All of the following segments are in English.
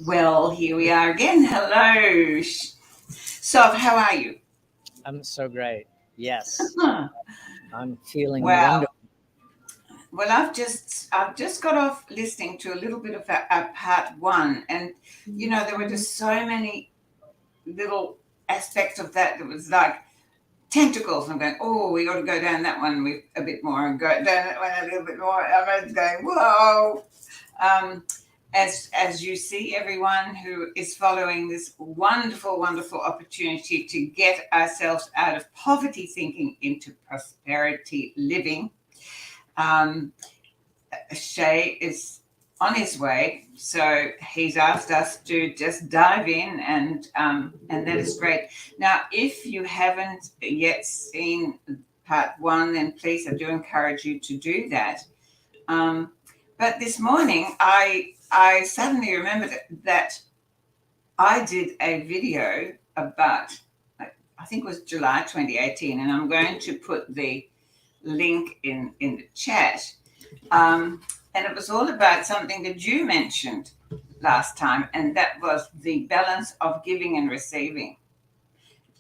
Well, here we are again. Hello. So, how are you? I'm so great. Yes, Huh. I'm feeling Well, wonderful. well, I've just got off listening to a little bit of a part one, and there were just so many little aspects of that was like tentacles. I'm going, oh, we got to go down that one with a bit more, and go down that one a little bit more. I was going, whoa. Um, as you see, everyone who is following this wonderful, wonderful opportunity to get ourselves out of poverty thinking into prosperity living. Um, Shay is on his way, so he's asked us to just dive in, and that is great. Now, if you haven't yet seen part one, then please, I do encourage you to do that. Um, but this morning, I suddenly remembered that I did a video about, I think it was July 2018, and I'm going to put the link in the chat. And it was all about something that you mentioned last time, and that was the balance of giving and receiving.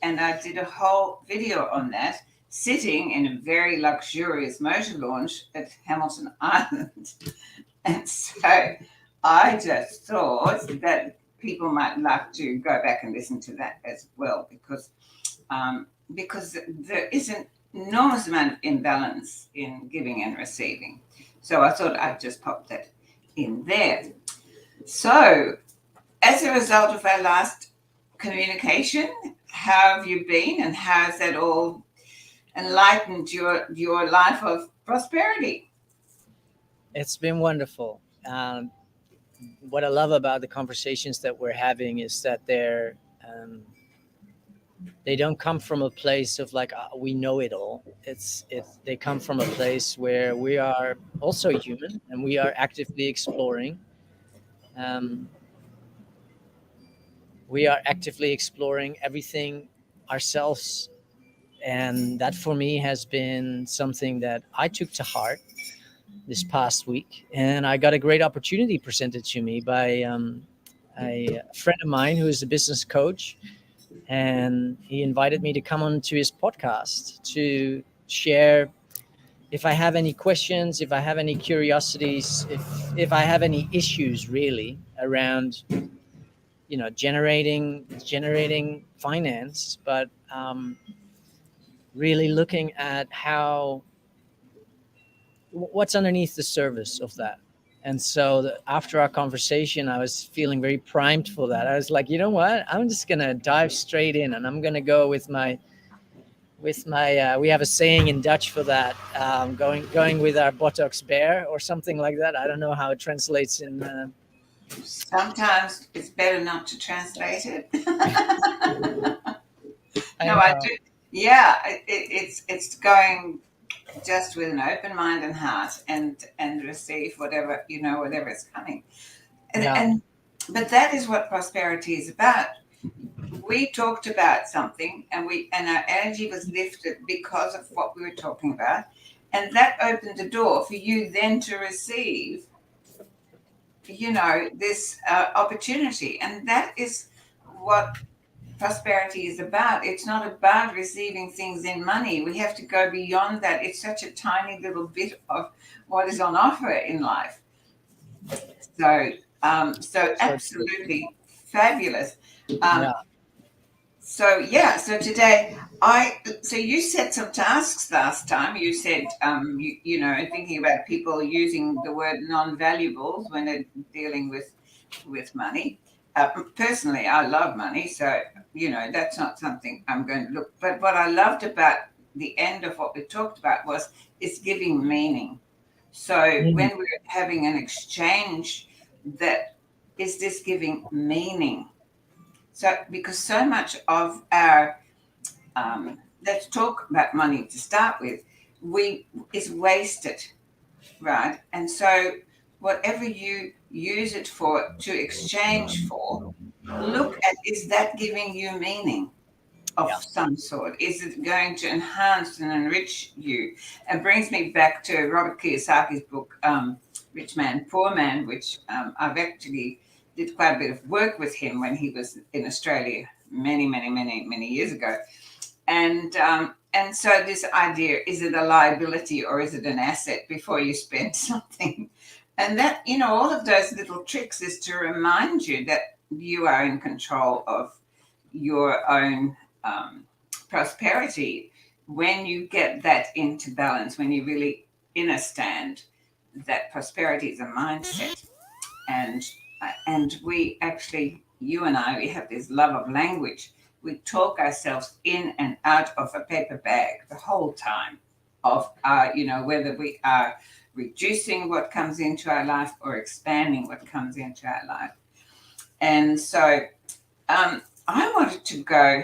And I did a whole video on that, sitting in a very luxurious motor launch at Hamilton Island. And so I just thought that people might like to go back and listen to that as well, because there is an enormous amount of imbalance in giving and receiving. So I thought I'd just pop that in there. So, as a result of our last communication, how have you been, and how's that all enlightened your life of prosperity? It's been wonderful. What I love about the conversations that we're having is that they don't come from a place of like we know it all. They come from a place where we are also human and we are actively exploring. Um, we are actively exploring everything ourselves, and that for me has been something that I took to heart this past week, and I got a great opportunity presented to me by a friend of mine who is a business coach, and he invited me to come on to his podcast to share if I have any questions, if I have any curiosities, if I have any issues really around generating finance, but really looking at how what's underneath the surface of that. And so after our conversation, I was feeling very primed for that. I was like, you know what? I'm just gonna dive straight in, and I'm gonna go with my. We have a saying in Dutch for that, going with our buttocks bare or something like that. I don't know how it translates in. Sometimes it's better not to translate it. I No, I know. do. Yeah, it's going just with an open mind and heart, and receive whatever is coming. and, Yeah. and but that is what prosperity is about. We talked about something, and our energy was lifted because of what we were talking about, and that opened the door for you then to receive this opportunity. And that is what prosperity is about. It's not about receiving things in money. We have to go beyond that. It's such a tiny little bit of what is on offer in life. So So true. absolutely fabulous. Um, Yeah. so today so you set some tasks last time. You said thinking about people using the word non-valuables when they're dealing with money. Personally, I love money, so that's not something I'm going to look. But what I loved about the end of what we talked about was it's giving meaning. So Mhm. when we're having an exchange, that is this giving meaning. So because so much of our let's talk about money to start with, we is wasted, right? And so whatever you use it for to exchange for, look at, is that giving you meaning of Yeah. some sort? Is it going to enhance and enrich you? It brings me back to Robert Kiyosaki's book, Rich Man, Poor Man, which I've actually did quite a bit of work with him when he was in Australia many years ago. And so this idea, is it a liability or is it an asset before you spend something? And that, all of those little tricks is to remind you that you are in control of your own prosperity when you get that into balance, when you really understand that prosperity is a mindset. And we actually, you and I, we have this love of language. We talk ourselves in and out of a paper bag the whole time of whether we are reducing what comes into our life or expanding what comes into our life. And so I wanted to go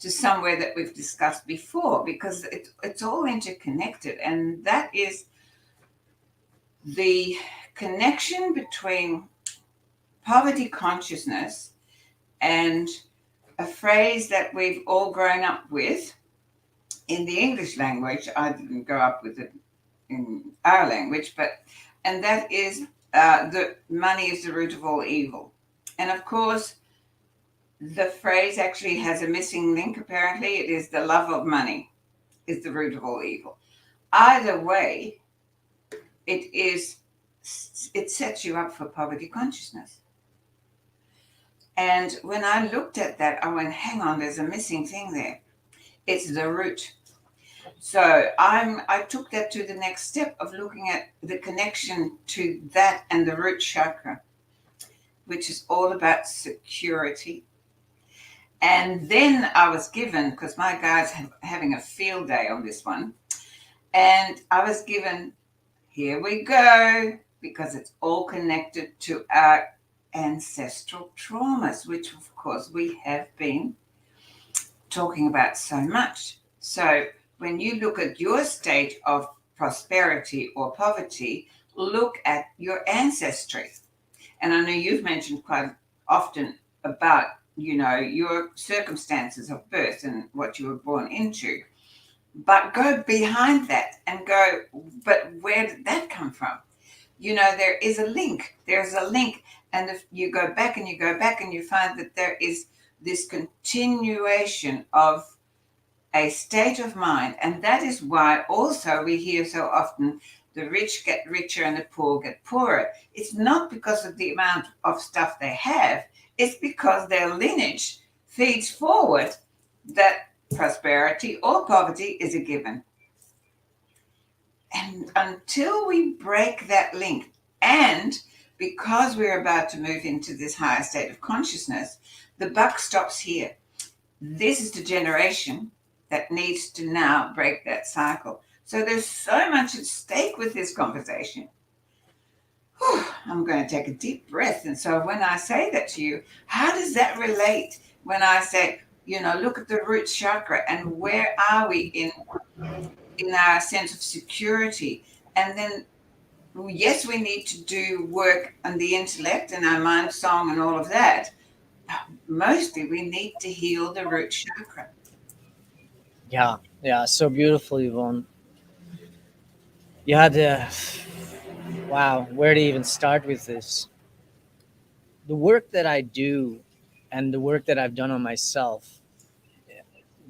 to somewhere that we've discussed before, because it's all interconnected, and that is the connection between poverty consciousness and a phrase that we've all grown up with in the English language. I didn't grow up with it in our language, and that is the money is the root of all evil. And of course, the phrase actually has a missing link. Apparently, it is the love of money is the root of all evil. Either way, it sets you up for poverty consciousness. And when I looked at that, I went, hang on, there's a missing thing there. It's the root. So I took that to the next step of looking at the connection to that and the root chakra, which is all about security. And then I was given, because my guys having a field day on this one, and I was given, here we go, because it's all connected to our ancestral traumas, which of course we have been talking about so much. So when you look at your state of prosperity or poverty, look at your ancestry. And I know you've mentioned quite often about, your circumstances of birth and what you were born into. But go behind that and go, but where did that come from? There is a link. There's a link. And if you go back and you find that there is this continuation of a state of mind. And that is why also we hear so often the rich get richer and the poor get poorer. It's not because of the amount of stuff they have. It's because their lineage feeds forward that prosperity or poverty is a given. And until we break that link, and because we're about to move into this higher state of consciousness, the buck stops here. This is the generation that needs to now break that cycle. So there's so much at stake with this conversation. Whew, I'm going to take a deep breath. And so when I say that to you, how does that relate when I say, look at the root chakra and where are we in our sense of security? And then, yes, we need to do work on the intellect and our mind, song, and all of that. Mostly we need to heal the root chakra. Yeah, so beautiful, Yvonne. You had wow, where to even start with this? The work that I do and the work that I've done on myself,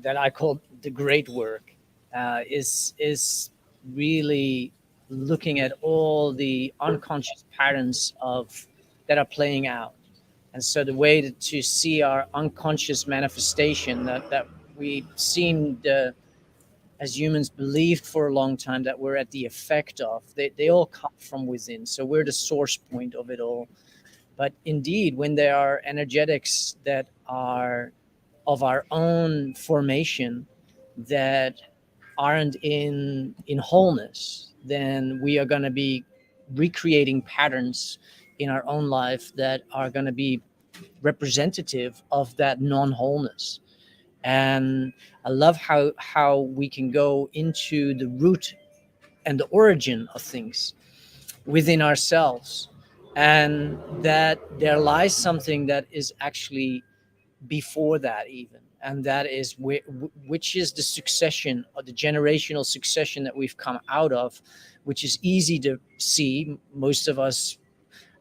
that I call the great work, is really looking at all the unconscious patterns that are playing out. And so the way to see our unconscious manifestation that we seemed as humans believed for a long time that we're at the effect of, they all come from within. So we're the source point of it all. But indeed, when there are energetics that are of our own formation that aren't in wholeness, then we are going to be recreating patterns in our own life that are going to be representative of that non-wholeness. And I love how we can go into the root and the origin of things within ourselves, and that there lies something that is actually before that even, and that is which is the succession or the generational succession that we've come out of, which is easy to see. Most of us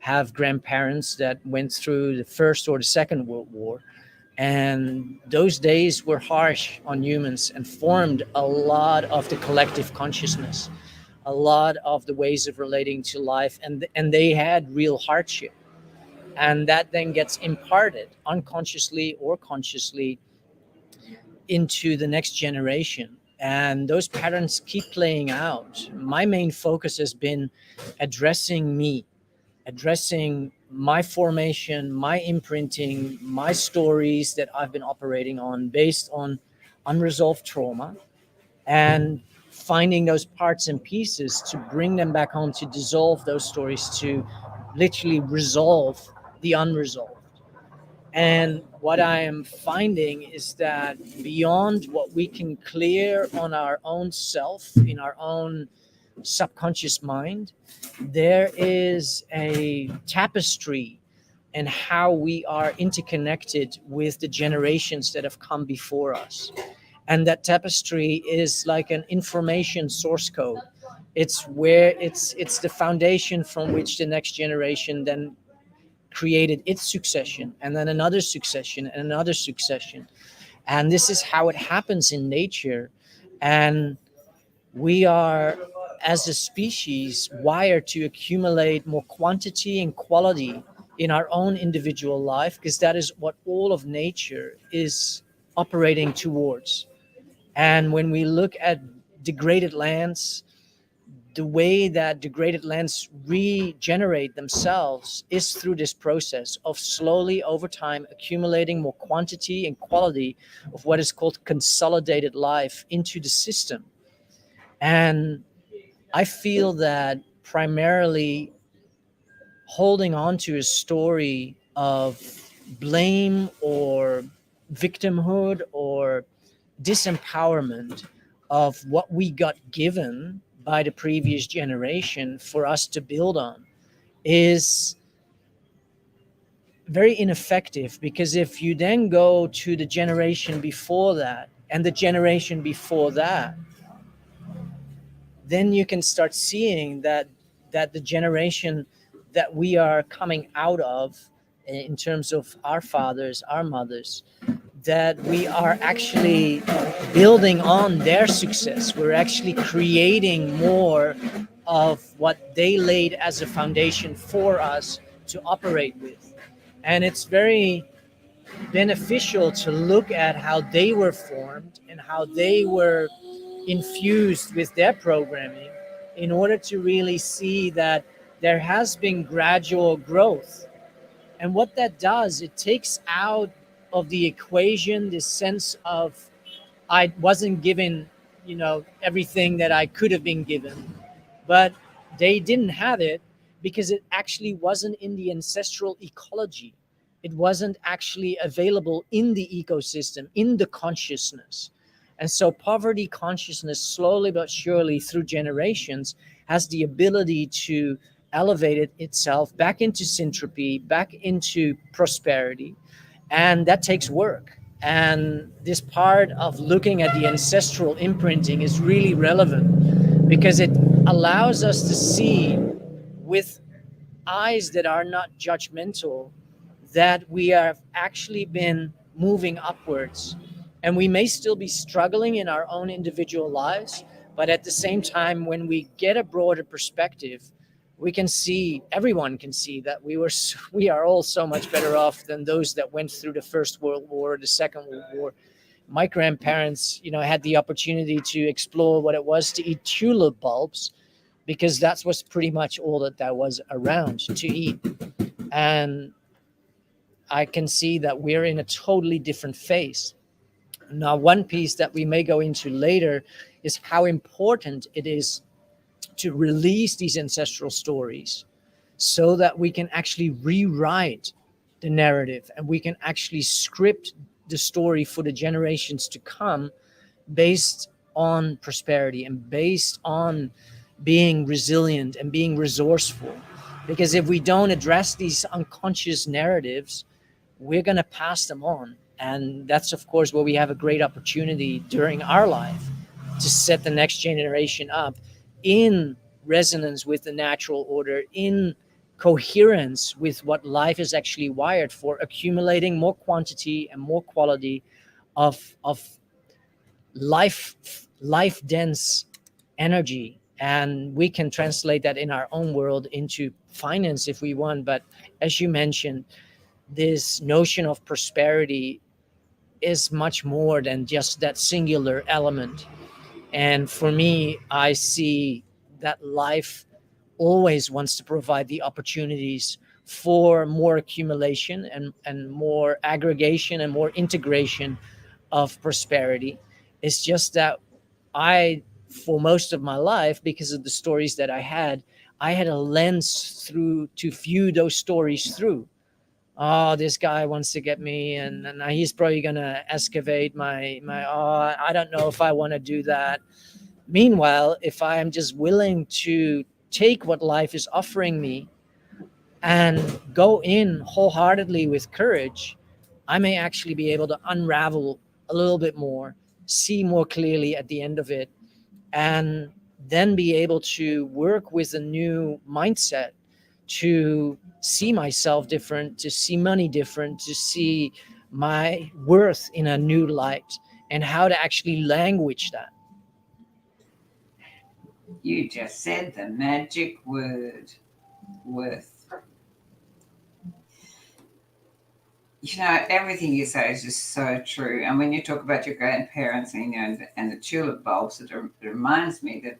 have grandparents that went through the First or the Second World War. And those days were harsh on humans and formed a lot of the collective consciousness, a lot of the ways of relating to life. And they had real hardship. And that then gets imparted unconsciously or consciously into the next generation. And those patterns keep playing out. My main focus has been addressing me, addressing my formation, my imprinting, my stories that I've been operating on based on unresolved trauma, and finding those parts and pieces to bring them back home, to dissolve those stories, to literally resolve the unresolved. And what I am finding is that beyond what we can clear on our own self, in our own subconscious mind, there is a tapestry and how we are interconnected with the generations that have come before us. And that tapestry is like an information source code. It's where it's the foundation from which the next generation then created its succession, and then another succession and another succession. And this is how it happens in nature. And we are, as a species, wired to accumulate more quantity and quality in our own individual life, because that is what all of nature is operating towards. And when we look at degraded lands, the way that degraded lands regenerate themselves is through this process of slowly over time accumulating more quantity and quality of what is called consolidated life into the system. And I feel that primarily holding on to a story of blame or victimhood or disempowerment of what we got given by the previous generation for us to build on is very ineffective. Because if you then go to the generation before that and the generation before that, then you can start seeing that the generation that we are coming out of, in terms of our fathers, our mothers, that we are actually building on their success. We're actually creating more of what they laid as a foundation for us to operate with. And it's very beneficial to look at how they were formed and how they were infused with their programming, in order to really see that there has been gradual growth. And what that does, it takes out of the equation this sense of I wasn't given, everything that I could have been given, but they didn't have it because it actually wasn't in the ancestral ecology. It wasn't actually available in the ecosystem, in the consciousness. And so poverty consciousness, slowly but surely through generations, has the ability to elevate itself back into syntropy, back into prosperity. And that takes work. And this part of looking at the ancestral imprinting is really relevant, because it allows us to see with eyes that are not judgmental that we have actually been moving upwards. And we may still be struggling in our own individual lives, but at the same time, when we get a broader perspective, we can see, everyone can see, that we are all so much better off than those that went through the First World War, the Second World War. My grandparents, had the opportunity to explore what it was to eat tulip bulbs, because that was pretty much all that was around to eat. And I can see that we're in a totally different phase. Now, one piece that we may go into later is how important it is to release these ancestral stories, so that we can actually rewrite the narrative and we can actually script the story for the generations to come, based on prosperity and based on being resilient and being resourceful. Because if we don't address these unconscious narratives, we're going to pass them on. And that's, of course, where we have a great opportunity during our life to set the next generation up in resonance with the natural order, in coherence with what life is actually wired for, accumulating more quantity and more quality of life dense energy. And we can translate that in our own world into finance if we want. But as you mentioned, this notion of prosperity is much more than just that singular element. And for me, I see that life always wants to provide the opportunities for more accumulation and more aggregation and more integration of prosperity. It's just that I, for most of my life, because of the stories that I had a lens through to view those stories through. Oh, this guy wants to get me, and he's probably gonna excavate my. Oh, I don't know if I want to do that. Meanwhile, if I am just willing to take what life is offering me and go in wholeheartedly with courage, I may actually be able to unravel a little bit more, see more clearly at the end of it, and then be able to work with a new mindset to see myself different, to see money different, to see my worth in a new light, and how to actually language that. You just said the magic word, worth. Everything you say is just so true. And when you talk about your grandparents and the tulip bulbs, it reminds me that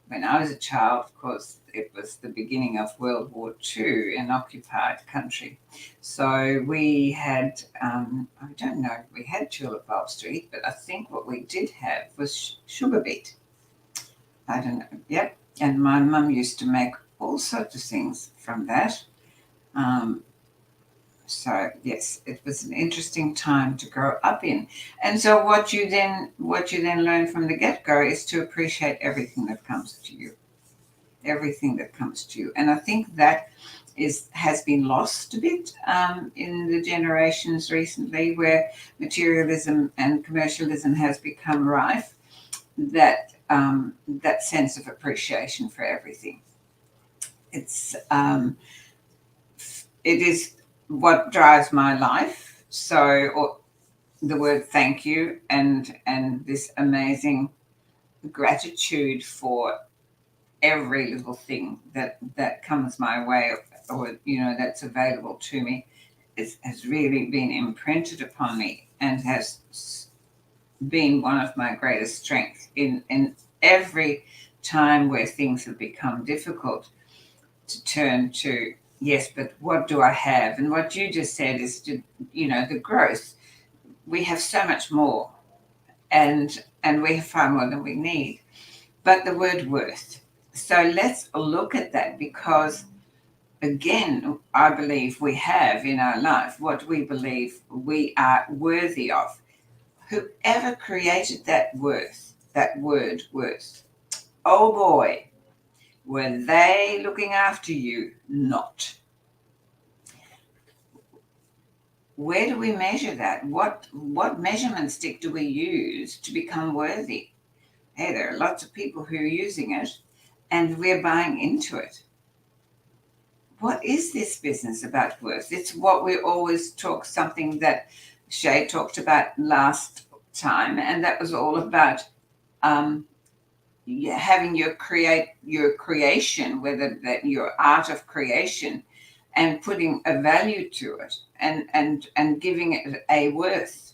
when I was a child, of course, it was the beginning of World War II in occupied country. So we had, I don't know if we had tulip bulbs to eat, but I think what we did have was sugar beet. I don't know. Yep. And my mum used to make all sorts of things from that. Um, so yes, it was an interesting time to grow up in. And so what you then learn from the get-go is to appreciate everything that comes to you. Everything that comes to you. And I think that has been lost a bit in the generations recently, where materialism and commercialism has become rife. That sense of appreciation for everything. It's it is what drives my life. So, or the word thank you and this amazing gratitude for every little thing that comes my way, or that's available to me, has really been imprinted upon me and has been one of my greatest strengths in every time where things have become difficult, to turn to, yes, but what do I have? And what you just said is the growth. We have so much more, and we have far more than we need. But the word worth. So let's look at that, because again, I believe we have in our life what we believe we are worthy of. Whoever created that word worth, oh boy, were they looking after you? Not. Where do we measure that? What measurement stick do we use to become worthy? Hey, there are lots of people who are using it, and we're buying into it. What is this business about worth? It's what we always talk, something that Shay talked about last time, and that was all about having your creation, whether that your art of creation, and putting a value to it, and giving it a worth.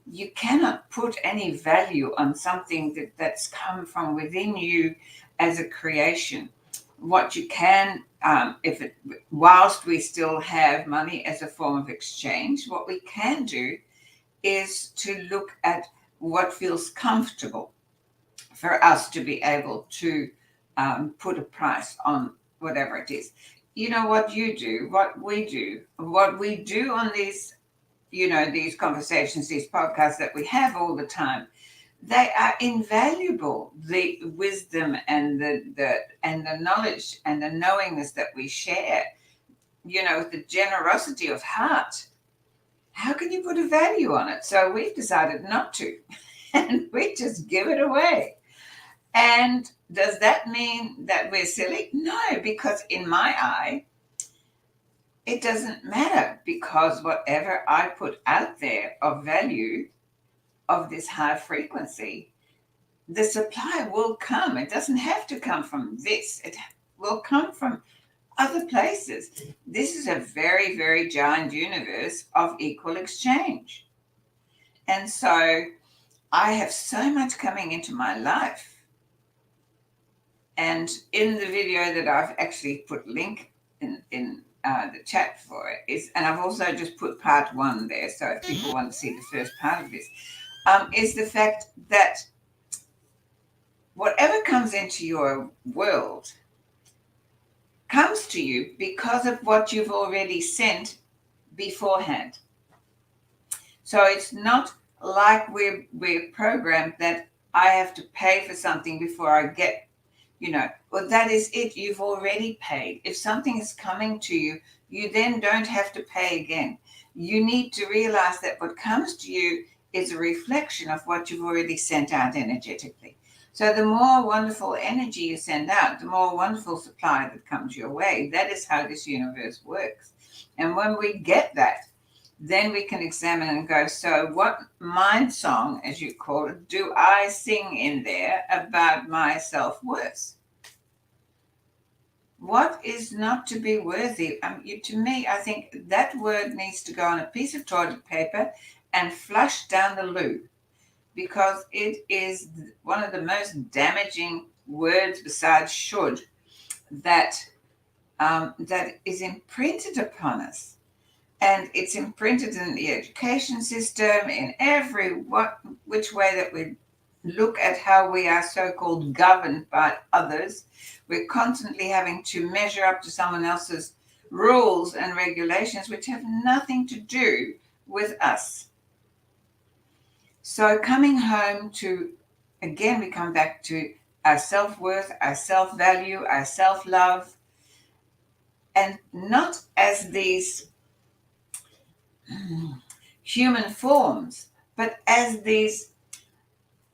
You cannot put any value on something that's come from within you as a creation. What you can, whilst we still have money as a form of exchange, what we can do is to look at what feels comfortable for us to be able to put a price on whatever it is. You know what you do, what we do on these conversations, these podcasts that we have all the time, they are invaluable. The wisdom and the knowledge and the knowingness that we share, the generosity of heart. How can you put a value on it? So we've decided not to, and we just give it away. And does that mean that we're silly? No, because in my eye, it doesn't matter, because whatever I put out there of value of this high frequency, the supply will come. It doesn't have to come from this. It will come from other places. This is a very, very giant universe of equal exchange. And so I have so much coming into my life. And in the video that I've actually put link in the chat for it is, and I've also just put part 1 there. So if people want to see the first part of this, is the fact that whatever comes into your world comes to you because of what you've already sent beforehand. So it's not like we're programmed that I have to pay for something before I get, well, that is it. You've already paid. If something is coming to you, you then don't have to pay again. You need to realize that what comes to you is a reflection of what you've already sent out energetically. So the more wonderful energy you send out, the more wonderful supply that comes your way. That is how this universe works. And when we get that, then we can examine and go, so what mind song, as you call it, do I sing in there about my self-worth? What is not to be worthy? To me, I think that word needs to go on a piece of toilet paper and flush down the loo, because it is one of the most damaging words besides should that is imprinted upon us. And it's imprinted in the education system, in every which way that we look at how we are so-called governed by others. We're constantly having to measure up to someone else's rules and regulations, which have nothing to do with us. So coming home to, again, we come back to our self-worth, our self-value, our self-love, and not as these human forms, but as these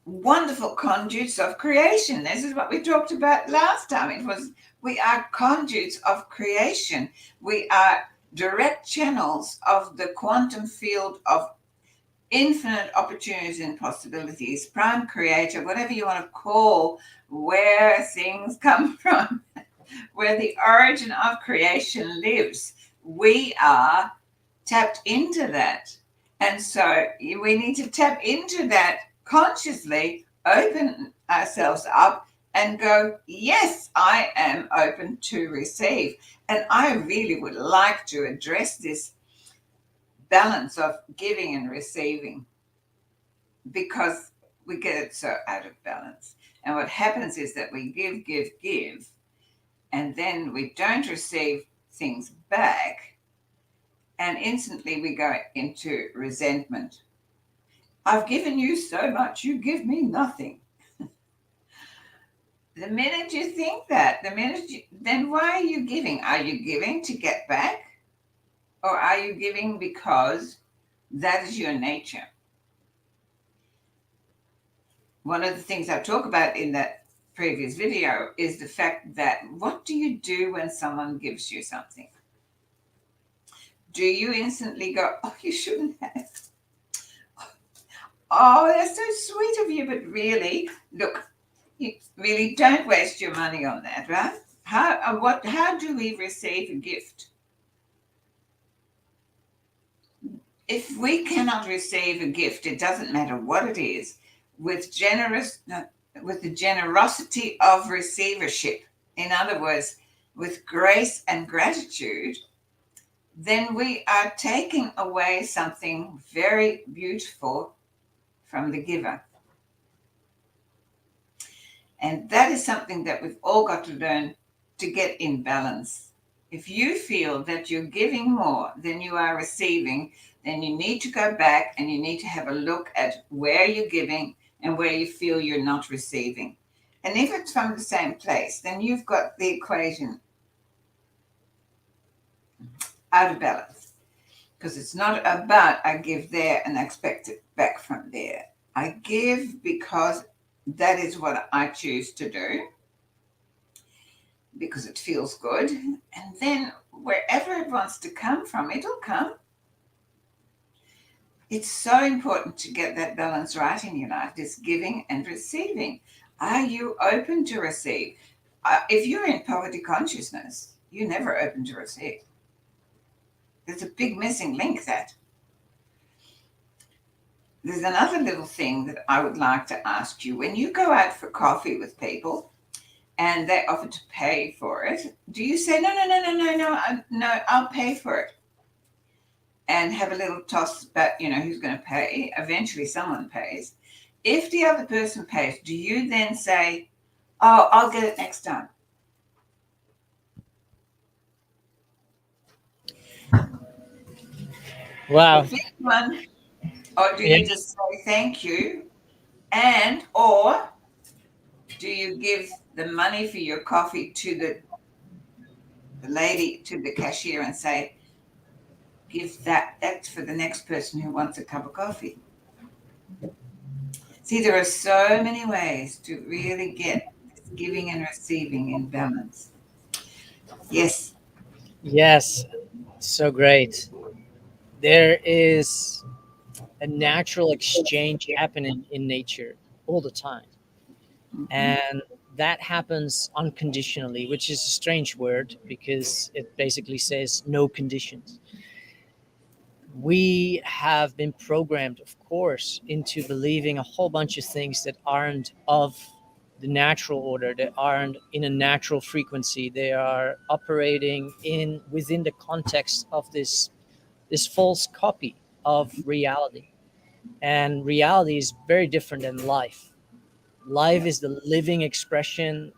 wonderful conduits of creation. This is what we talked about last time. It was, we are conduits of creation. We are direct channels of the quantum field of infinite opportunities and possibilities, prime creator, whatever you want to call where things come from, where the origin of creation lives. We are tapped into that. And so we need to tap into that consciously, open ourselves up and go, yes, I am open to receive. And I really would like to address this balance of giving and receiving, because we get it so out of balance. And what happens is that we give, and then we don't receive things back, and instantly we go into resentment. I've given you so much, you give me nothing. The minute you think that, then why are you giving? Are you giving to get back? Or are you giving because that is your nature? One of the things I talk about in that previous video is the fact that what do you do when someone gives you something? Do you instantly go, oh, you shouldn't have? Oh, that's so sweet of you, but really, look, you really don't waste your money on that, right? How do we receive a gift? If we cannot receive a gift, it doesn't matter what it is, with the generosity of receivership, in other words, with grace and gratitude, then we are taking away something very beautiful from the giver. And that is something that we've all got to learn to get in balance. If you feel that you're giving more than you are receiving, then you need to go back and you need to have a look at where you're giving and where you feel you're not receiving. And if it's from the same place, then you've got the equation out of balance. Because it's not about I give there and I expect it back from there. I give because that is what I choose to do, because it feels good. And then wherever it wants to come from, it'll come. It's so important to get that balance right in your life, just giving and receiving. Are you open to receive? If you're in poverty consciousness, you're never open to receive. There's a big missing link that. There's another little thing that I would like to ask you. When you go out for coffee with people and they offer to pay for it, do you say, no, no, no, no, no, no, no, I'll pay for it? And have a little toss about, who's going to pay? Eventually someone pays. If the other person pays, do you then say, oh, I'll get it next time? Wow. Pick one. Or do Yeah. you just say thank you? Or do you give the money for your coffee to the lady, to the cashier, and say, give that's for the next person who wants a cup of coffee? See, there are so many ways to really get this giving and receiving in balance. Yes. Yes. So great. There is a natural exchange happening in nature all the time. Mhm. And that happens unconditionally, which is a strange word because it basically says no conditions. We have been programmed, of course, into believing a whole bunch of things that aren't of the natural order, that aren't in a natural frequency. They are operating in within the context of this false copy of reality. And reality is very different than life. Life Yeah. is the living expression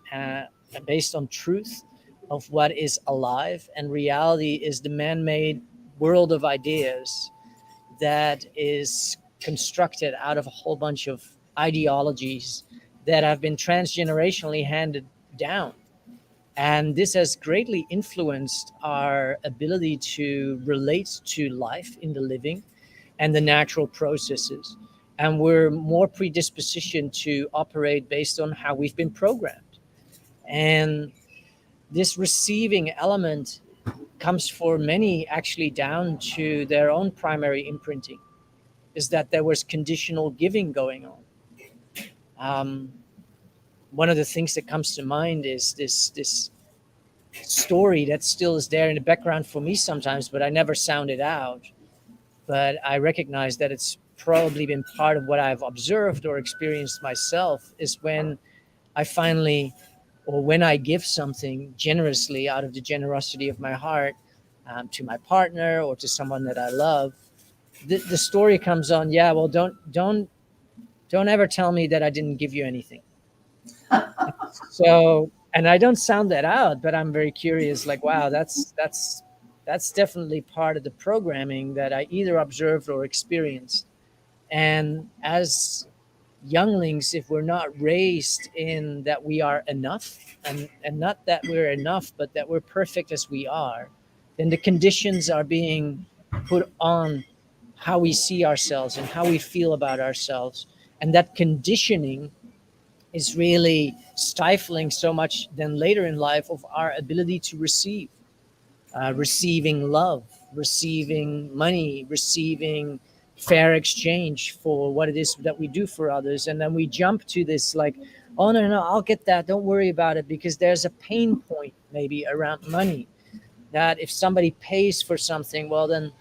based on truth of what is alive, and reality is the man made world of ideas that is constructed out of a whole bunch of ideologies that have been transgenerationally handed down. And this has greatly influenced our ability to relate to life in the living and the natural processes. And we're more predispositioned to operate based on how we've been programmed. And this receiving element comes for many actually down to their own primary imprinting, is that there was conditional giving going on. Um, One of the things that comes to mind is this story that still is there in the background for me sometimes, but I never sound it out. But I recognize that it's probably been part of what I've observed or experienced myself is when I finally, or when I give something generously out of the generosity of my heart to my partner or to someone that I love, the story comes on. Yeah, well, don't ever tell me that I didn't give you anything. So, and I don't sound that out, but I'm very curious. Like, wow, that's definitely part of the programming that I either observed or experienced. And as younglings, if we're not raised in that we are enough, and not that we're enough, but that we're perfect as we are, then the conditions are being put on how we see ourselves and how we feel about ourselves. And that conditioning is really stifling so much then later in life of our ability to receive, receiving love, receiving money, receiving fair exchange for what it is that we do for others. And then we jump to this like, oh, no, no, I'll get that. Don't worry about it, because there's a pain point maybe around money, that if somebody pays for something, well, then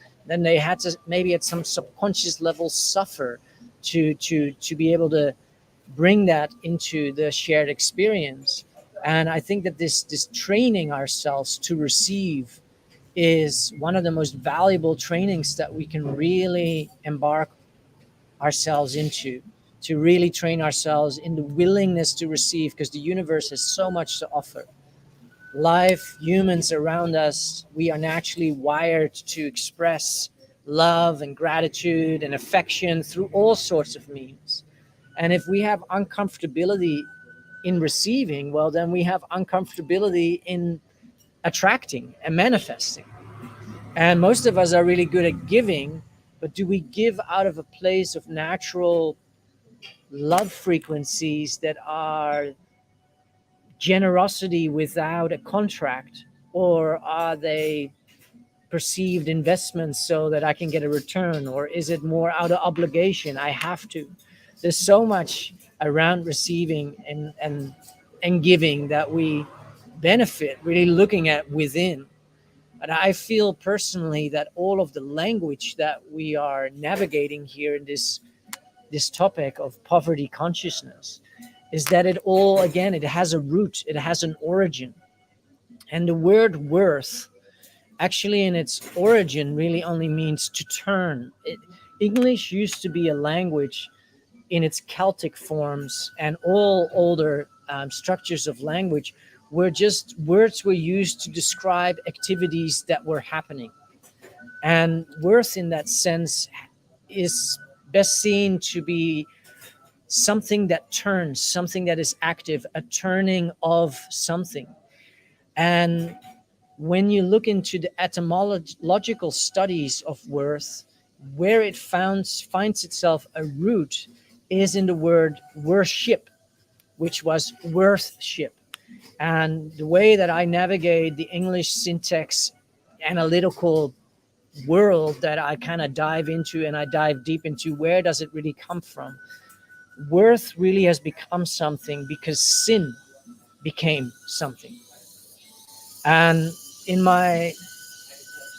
they had to maybe at some subconscious level suffer to be able to bring that into the shared experience. And I think that this training ourselves to receive is one of the most valuable trainings that we can really embark ourselves into, to really train ourselves in the willingness to receive, because the universe has so much to offer. Life, humans around us, we are naturally wired to express love and gratitude and affection through all sorts of means. And if we have uncomfortability in receiving, well, then we have uncomfortability in attracting and manifesting. And most of us are really good at giving, but do we give out of a place of natural love frequencies that are generosity without a contract, or are they perceived investments so that I can get a return, or is it more out of obligation? I have to. There's so much around receiving and giving that we benefit really looking at within. And I feel personally that all of the language that we are navigating here in this topic of poverty consciousness is that it all, again, it has a root, it has an origin. And the word worth actually in its origin really only means to turn. English used to be a language in its Celtic forms, and all older structures of language were just words were used to describe activities that were happening. And worth in that sense is best seen to be something that turns, something that is active, a turning of something. And when you look into the etymological studies of worth, where it finds itself a root is in the word worship, which was worthship. And the way that I navigate the English syntax analytical world that I kind of dive into, and I dive deep into, where does it really come from? Worth really has become something because sin became something. And in my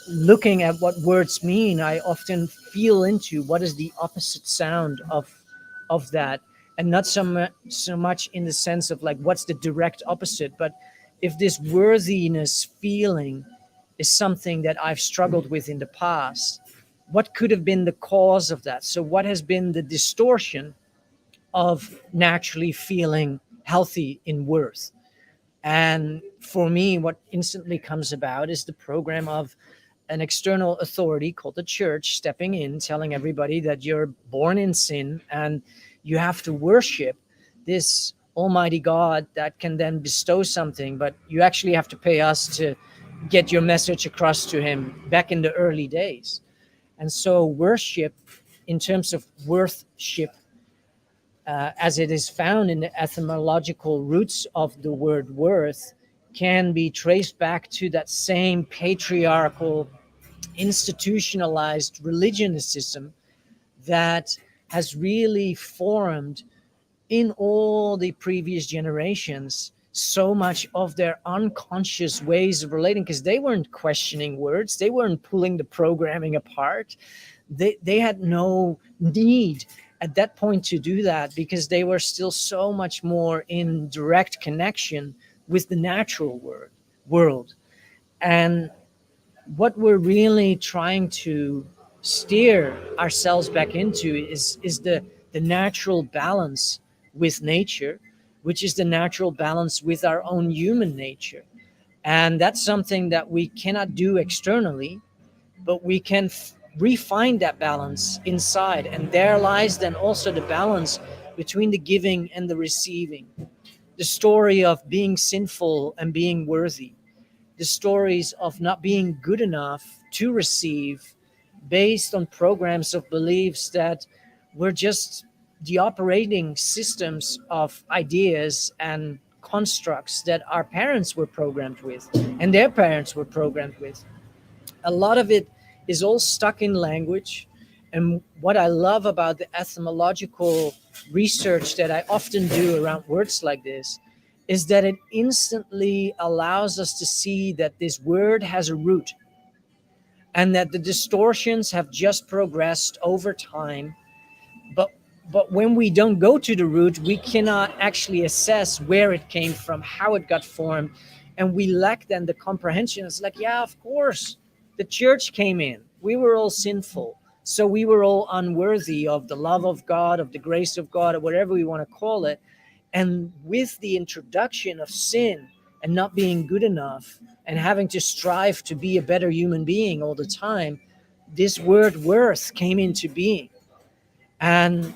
looking at what words mean, I often feel into what is the opposite sound of that, and not so much in the sense of like what's the direct opposite, but if this worthiness feeling is something that I've struggled with in the past, what could have been the cause of that? So what has been the distortion of naturally feeling healthy in worth? And for me, what instantly comes about is the program of an external authority called the church stepping in, telling everybody that you're born in sin and you have to worship this almighty God that can then bestow something, but you actually have to pay us to get your message across to him back in the early days. And so worship, in terms of worthship, as it is found in the etymological roots of the word worth, can be traced back to that same patriarchal, institutionalized religionism that has really formed in all the previous generations so much of their unconscious ways of relating, because they weren't questioning words, they weren't pulling the programming apart. They had no need at that point to do that, because they were still so much more in direct connection with the natural world. And what we're really trying to steer ourselves back into is the natural balance with nature, which is the natural balance with our own human nature. And that's something that we cannot do externally, but we can refine that balance inside. And there lies then also the balance between the giving and the receiving. The story of being sinful and being worthy. The stories of not being good enough to receive based on programs of beliefs that were just the operating systems of ideas and constructs that our parents were programmed with and their parents were programmed with. A lot of it is all stuck in language. And what I love about the etymological research that I often do around words like this is that it instantly allows us to see that this word has a root and that the distortions have just progressed over time. But when we don't go to the root, we cannot actually assess where it came from, how it got formed, and we lack then the comprehension. It's like, yeah, of course, the church came in. We were all sinful. So we were all unworthy of the love of God, of the grace of God, or whatever we want to call it. And with the introduction of sin and not being good enough and having to strive to be a better human being all the time, this word worth came into being. And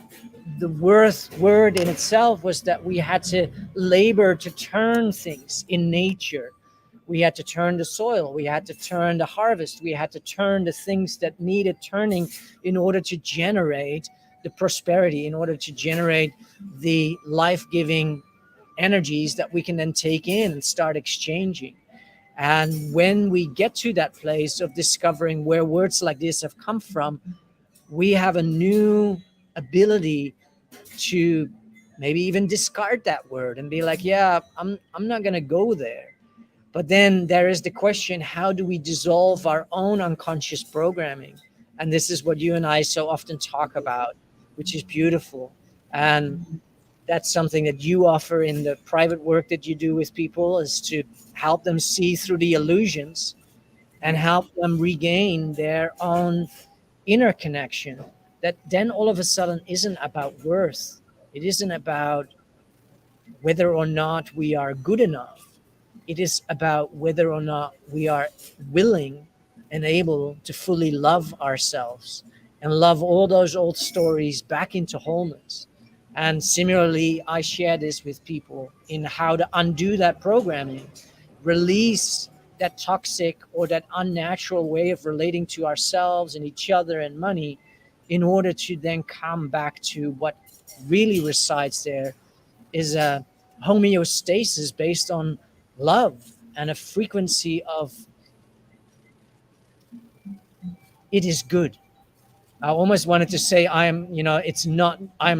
the worth word in itself was that we had to labor to turn things in nature. We had to turn the soil, we had to turn the harvest, we had to turn the things that needed turning in order to generate the prosperity, in order to generate the life-giving energies that we can then take in and start exchanging. And when we get to that place of discovering where words like this have come from, we have a new ability to maybe even discard that word and be like, yeah, I'm not going to go there. But then there is the question, how do we dissolve our own unconscious programming? And this is what you and I so often talk about, which is beautiful. And that's something that you offer in the private work that you do with people, is to help them see through the illusions and Yeah. help them regain their own inner connection, that then all of a sudden isn't about worth. It isn't about whether or not we are good enough. It is about whether or not we are willing and able to fully love ourselves and love all those old stories back into wholeness. And similarly, I share this with people in how to undo that programming, release that toxic or that unnatural way of relating to ourselves and each other and money, in order to then come back to what really resides there, is a homeostasis based on love and a frequency of it is good. I almost wanted to say I'm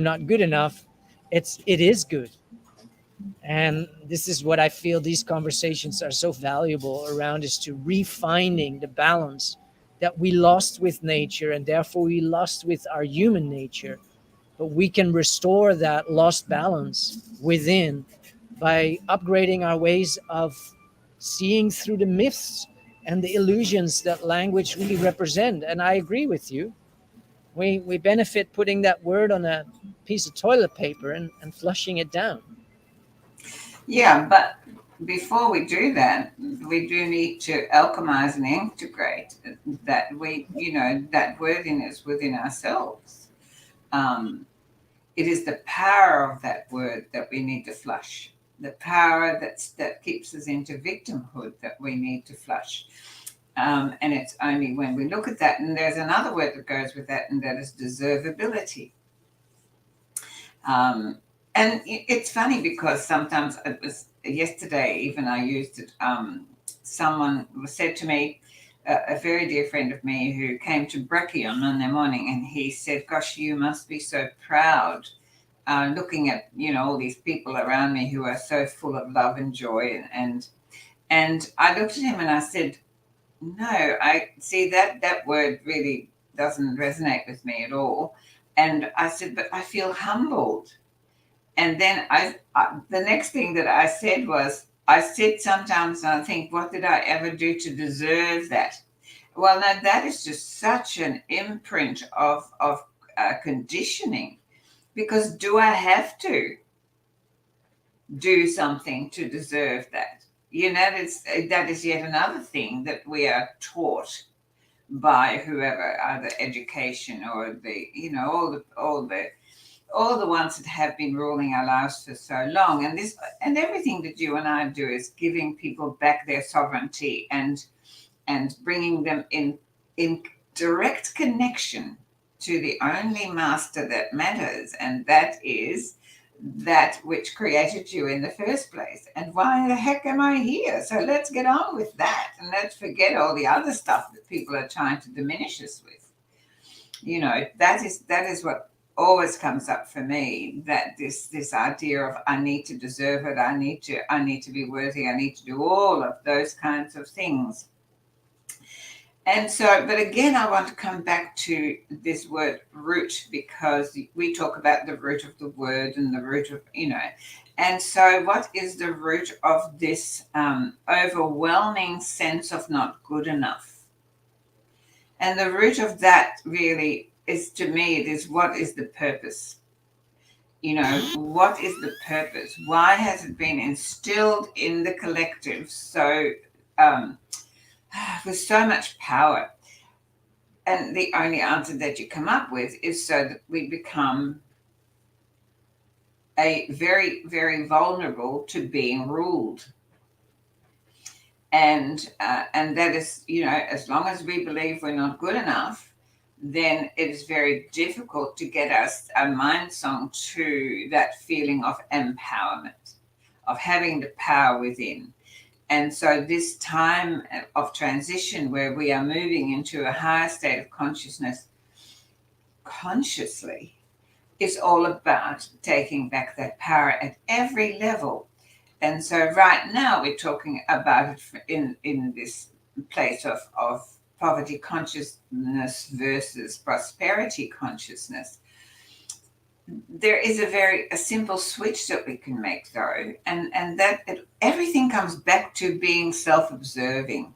not good enough. It is good. And this is what I feel these conversations are so valuable around, is to refining the balance that we lost with nature and therefore we lost with our human nature. But we can restore that lost balance within by upgrading our ways of seeing through the myths and the illusions that language really represent. And I agree with you. We benefit putting that word on a piece of toilet paper and flushing it down. Yeah, but before we do that, we do need to alchemize and integrate that that worthiness within ourselves. Um, it is the power of that word that we need to flush. The power that keeps us into victimhood that we need to flush. And it's only when we look at that, and there's another word that goes with that, and that is deservability. Um, and it's funny because sometimes, it was yesterday, even I used it. Someone said to me, a very dear friend of me who came to Brekkie on Monday morning, and he said, "Gosh, you must be so proud looking at all these people around me who are so full of love and joy." And I looked at him and I said, "No, I see that word really doesn't resonate with me at all." And I said, "But I feel humbled." And then the next thing that I said was, I said sometimes I think, what did I ever do to deserve that? Well, now that is just such an imprint of conditioning. Because do I have to do something to deserve that? That is yet another thing that we are taught by whoever, either education or all the ones that have been ruling our lives for so long. And everything that you and I do is giving people back their sovereignty and bringing them in direct connection to the only master that matters, and that is that which created you in the first place. And why the heck am I here? So let's get on with that, and let's forget all the other stuff that people are trying to diminish us with. That is what always comes up for me, that this idea of I need to deserve it, I need to be worthy, I need to do all of those kinds of things. And so, but again, I want to come back to this word root, because we talk about the root of the word and the root of, and so what is the root of this overwhelming sense of not good enough? And the root of that really is, to me, it is, what is the purpose? What is the purpose? Why has it been instilled in the collective um, with so much power? And the only answer that you come up with is so that we become very, very vulnerable to being ruled. And that is, as long as we believe we're not good enough, then it is very difficult to get our mind song to that feeling of empowerment, of having the power within. And so this time of transition where we are moving into a higher state of consciousness consciously is all about taking back that power at every level. And so right now we're talking about it in this place of poverty consciousness versus prosperity consciousness. There is a simple switch that we can make though, and that everything comes back to being self-observing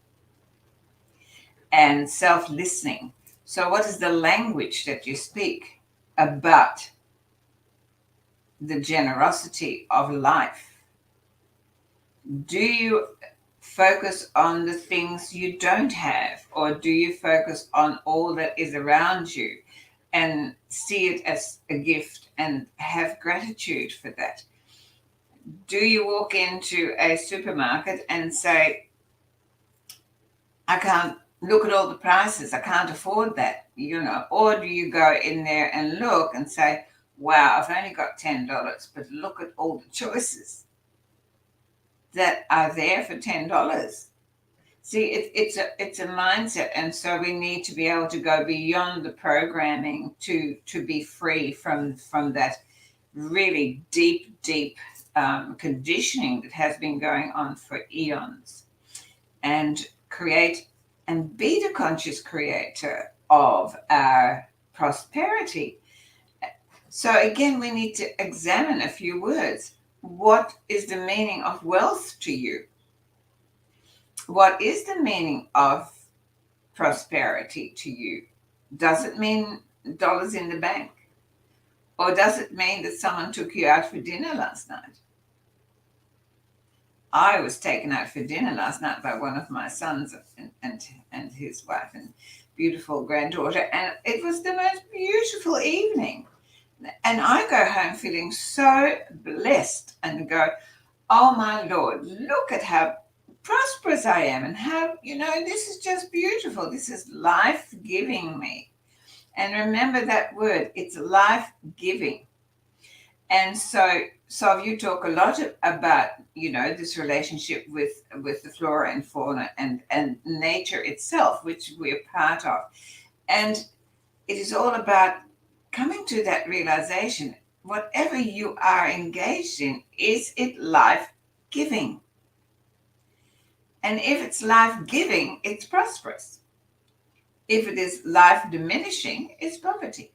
and self-listening. So what is the language that you speak about the generosity of life? Do you focus on the things you don't have, or do you focus on all that is around you and see it as a gift and have gratitude for that? Do you walk into a supermarket and say, I can't look at all the prices, I can't afford that, or do you go in there and look and say, wow, I've only got $10, but look at all the choices that are there for $10. See, it's a mindset, and so we need to be able to go beyond the programming to be free from that really deep conditioning that has been going on for eons, and create and be the conscious creator of our prosperity. So again, we need to examine a few words. What is the meaning of wealth to you? What is the meaning of prosperity to you? Does it mean dollars in the bank? Or does it mean that someone took you out for dinner last night? I was taken out for dinner last night by one of my sons and his wife and beautiful granddaughter, and it was the most beautiful evening. And I go home feeling so blessed and go, oh my Lord, look at how prosperous I am, and how, this is just beautiful. This is life-giving me. And remember that word, it's life-giving. And so you talk a lot about, this relationship with the flora and fauna and nature itself, which we're part of. And it is all about coming to that realization, whatever you are engaged in, is it life-giving? And if it's life-giving, it's prosperous. If it is life-diminishing, it's poverty.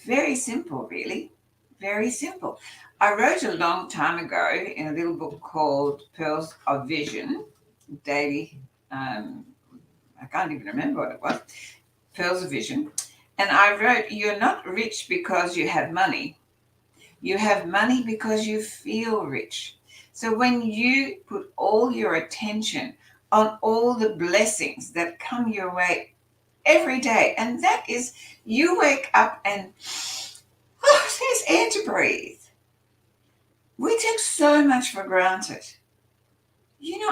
Very simple, really. Very simple. I wrote a long time ago in a little book called Pearls of Vision, daily, I can't even remember what it was, Pearls of Vision. And I wrote, you're not rich because you have money. You have money because you feel rich. So when you put all your attention on all the blessings that come your way every day, and that is, you wake up and, there's air to breathe. We take so much for granted.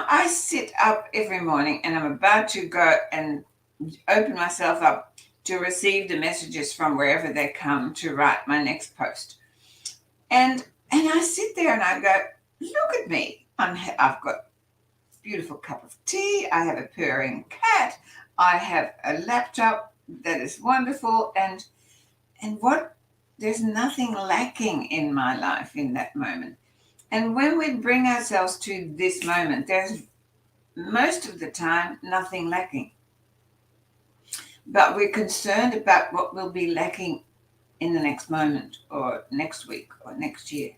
I sit up every morning and I'm about to go and open myself up to receive the messages from wherever they come to write my next post. And I sit there and I go, look at me. I've got a beautiful cup of tea. I have a purring cat. I have a laptop that is wonderful. And there's nothing lacking in my life in that moment. And when we bring ourselves to this moment, there's most of the time nothing lacking. But we're concerned about what will be lacking in the next moment or next week or next year.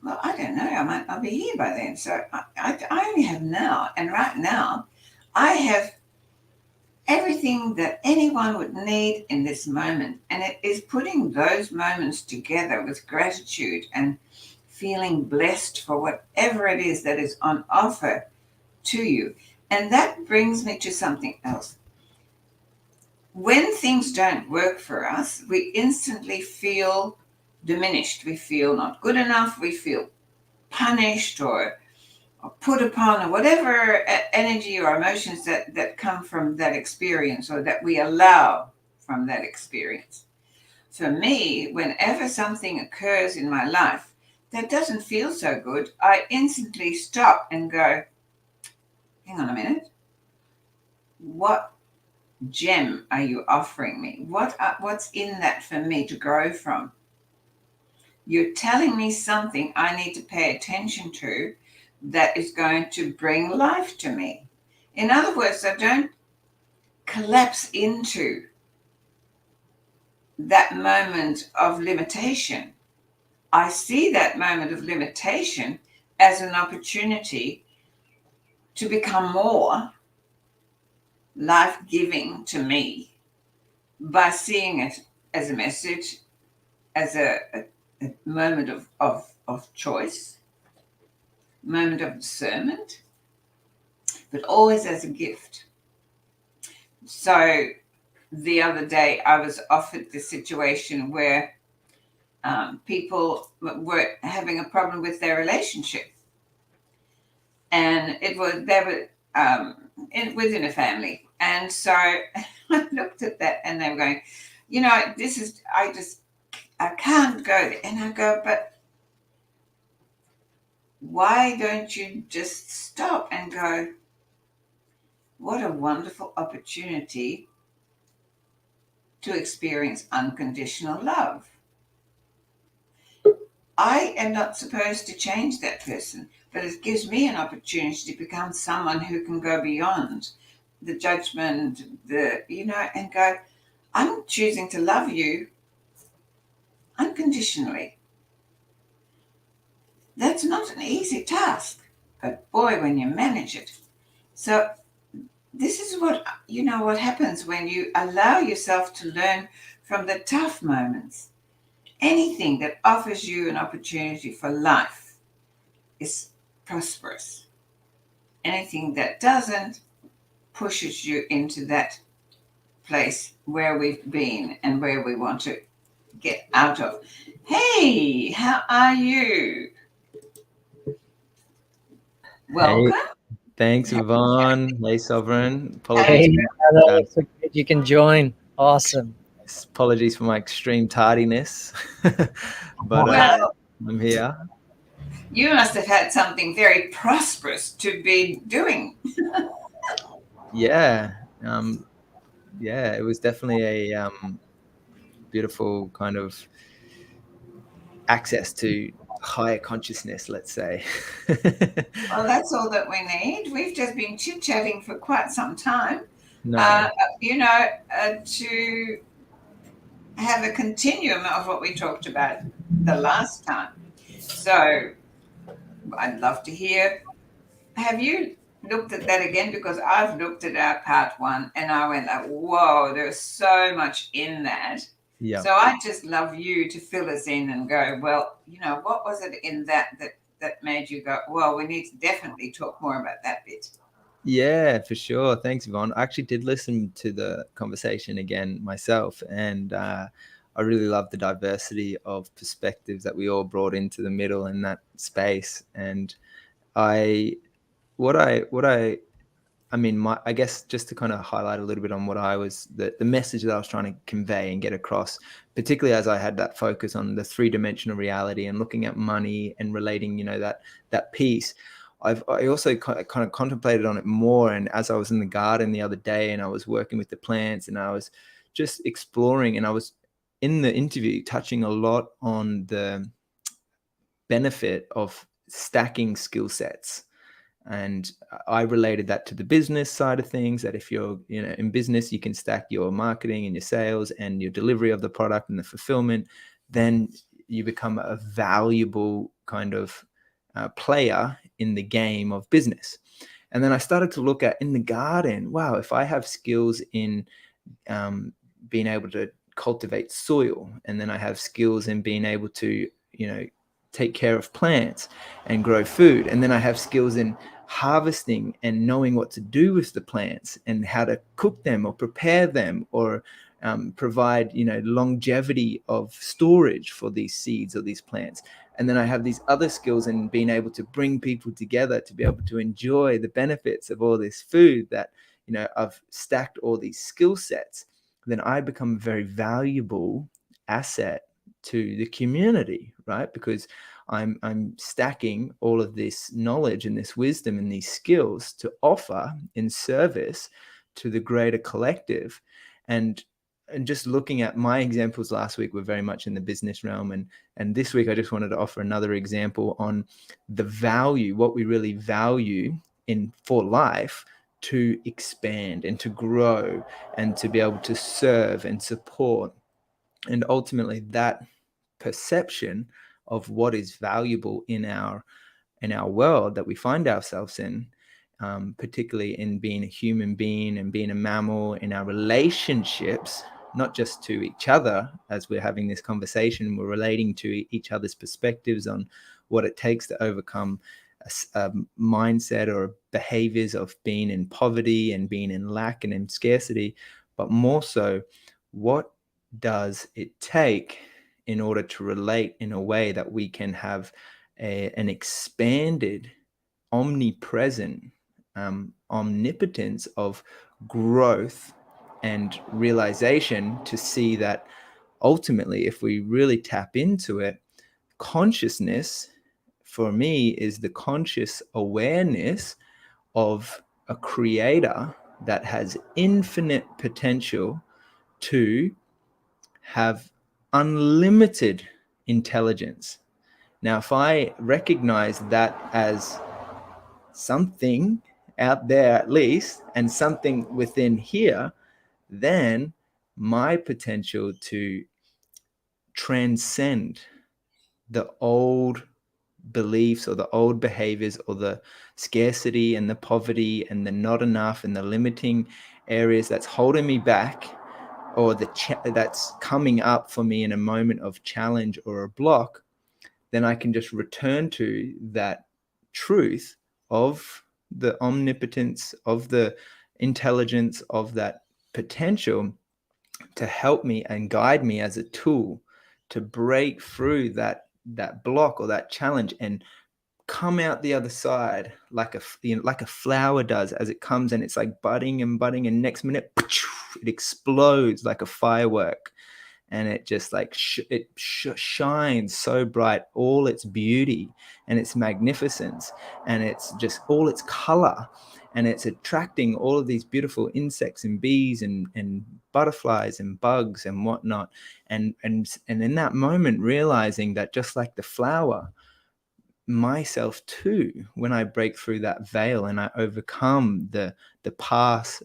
Well, I don't know. I might not be here by then. So I only have now. And right now, I have everything that anyone would need in this moment. And it is putting those moments together with gratitude and feeling blessed for whatever it is that is on offer to you. And that brings me to something else. When things don't work for us, we instantly feel diminished. We feel not good enough. We feel punished or put upon, or whatever energy or emotions that come from that experience or that we allow from that experience. For me, whenever something occurs in my life that doesn't feel so good, I instantly stop and go, hang on a minute, what gem are you offering me? What's in that for me to grow from? You're telling me something I need to pay attention to that is going to bring life to me. In other words, I don't collapse into that moment of limitation. I see that moment of limitation as an opportunity to become more life giving to me by seeing it as a message, as a moment of choice, moment of discernment, but always as a gift. So the other day, I was offered this situation where people were having a problem with their relationship, and they were within a family. And so I looked at that, and they were going, this is I can't go there. And I go, but why don't you just stop and go, what a wonderful opportunity to experience unconditional love. I am not supposed to change that person, but it gives me an opportunity to become someone who can go beyond the judgment, and go, I'm choosing to love you unconditionally. That's not an easy task, but boy, when you manage it. So this is what happens when you allow yourself to learn from the tough moments. Anything that offers you an opportunity for life is prosperous. Anything that doesn't pushes you into that place where we've been and where we want to get out of. Hey, how are you? Welcome. Hey, thanks, Yvonne. Hey, Sovereign. Hey, Apologies. hello. So good you can join. Awesome. Apologies for my extreme tardiness, but Well, I'm here. you must have had something very prosperous to be doing. Yeah, it was definitely a beautiful kind of access to higher consciousness, let's say. Well, that's all that we need. We've just been chit-chatting for quite some time, No, to have a continuum of what we talked about the last time. So I'd love to hear. Have you looked at that again? Because I've looked at our part one and I went like, whoa, there's so much in that. yeah. So I just love you to fill us in and go, well, what was it in that made you go, well, we need to definitely talk more about that bit. Yeah, for sure. Thanks, Yvonne. I actually did listen to the conversation again myself, and I really love the diversity of perspectives that we all brought into the middle in that space. And I, what I mean, I guess just to kind of highlight a little bit on what the message that I was trying to convey and get across, particularly as I had that focus on the three-dimensional reality and looking at money and relating, that piece. I also kind of contemplated on it more. And as I was in the garden the other day and I was working with the plants and I was just exploring, and I was in the interview touching a lot on the benefit of stacking skill sets. And I related that to the business side of things, that if you're in business, you can stack your marketing and your sales and your delivery of the product and the fulfillment, then you become a valuable kind of player in the game of business. And then I started to look at in the garden, wow, if I have skills in being able to cultivate soil, and then I have skills in being able to, take care of plants and grow food, and then I have skills in harvesting and knowing what to do with the plants and how to cook them or prepare them or provide longevity of storage for these seeds or these plants. And then I have these other skills in being able to bring people together to be able to enjoy the benefits of all this food that I've stacked all these skill sets. Then I become a very valuable asset to the community, right? Because I'm stacking all of this knowledge and this wisdom and these skills to offer in service to the greater collective. And just looking at my examples last week were very much in the business realm, and this week I just wanted to offer another example on the value, what we really value in for life, to expand and to grow and to be able to serve and support. And ultimately that perception of what is valuable in our world that we find ourselves in, particularly in being a human being and being a mammal, in our relationships, not just to each other as we're having this conversation, we're relating to each other's perspectives on what it takes to overcome a mindset or behaviors of being in poverty and being in lack and in scarcity, but more so, what does it take in order to relate in a way that we can have an expanded, omnipresent omnipotence of growth and realization, to see that ultimately, if we really tap into it, consciousness for me is the conscious awareness of a creator that has infinite potential to have unlimited intelligence. Now, if I recognize that as something out there at least, and something within here, then my potential to transcend the old beliefs or the old behaviors or the scarcity and the poverty and the not enough and the limiting areas that's holding me back, or that's coming up for me in a moment of challenge or a block, then I can just return to that truth of the omnipotence, of the intelligence, of that potential to help me and guide me as a tool to break through that block or that challenge and come out the other side like like a flower does as it comes, and it's like budding and budding, and next minute it explodes like a firework, and it just like shines so bright, all its beauty and its magnificence, and it's just all its color, and it's attracting all of these beautiful insects and bees and butterflies and bugs and whatnot, and in that moment realizing that just like the flower, myself too, when I break through that veil and I overcome the past,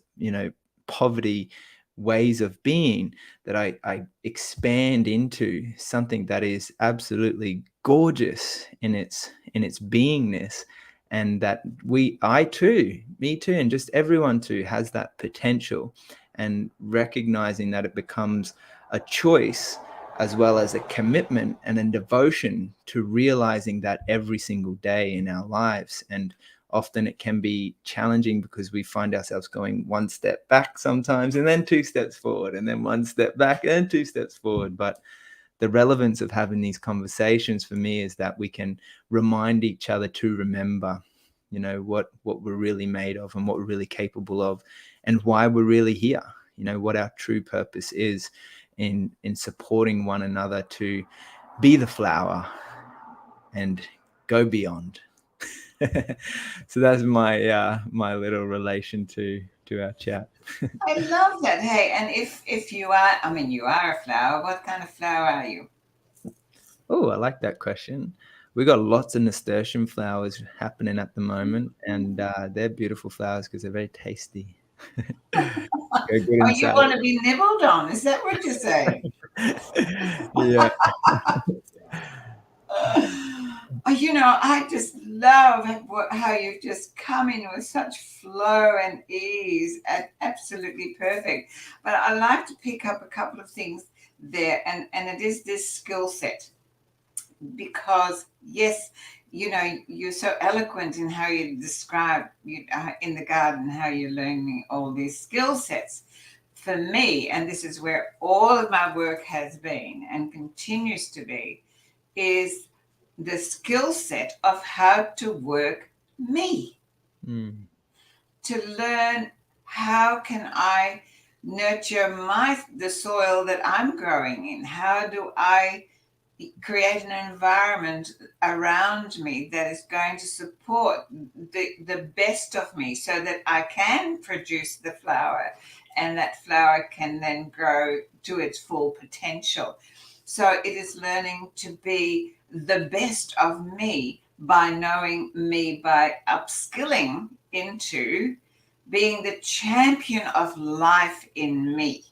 poverty ways of being, that I expand into something that is absolutely gorgeous in its beingness, and that me too, and just everyone too has that potential, and recognizing that it becomes a choice as well as a commitment and a devotion to realizing that every single day in our lives. And often it can be challenging because we find ourselves going one step back sometimes, and then 2 steps forward, and then 1 step back and 2 steps forward. But the relevance of having these conversations for me is that we can remind each other to remember, what we're really made of and what we're really capable of, and why we're really here, what our true purpose is in supporting one another to be the flower and go beyond. So that's my my little relation to our chat. I love that. Hey, and if you are, you are a flower. What kind of flower are you? Oh, I like that question. We got lots of nasturtium flowers happening at the moment, and they're beautiful flowers because they're very tasty. Go good Oh, in you salad. want to be nibbled on? Is that what you're saying? Yeah. I just love how you've just come in with such flow and ease. Absolutely perfect. But I like to pick up a couple of things there, and it is this skill set. Because yes, you're so eloquent in how you describe in the garden how you're learning all these skill sets. For me, and this is where all of my work has been and continues to be, is the skill set of how to work me. To learn how can I nurture the soil that I'm growing in. How do I create an environment around me that is going to support the best of me so that I can produce the flower, and that flower can then grow to its full potential. So it is learning to be the best of me by knowing me, by upskilling into being the champion of life in me.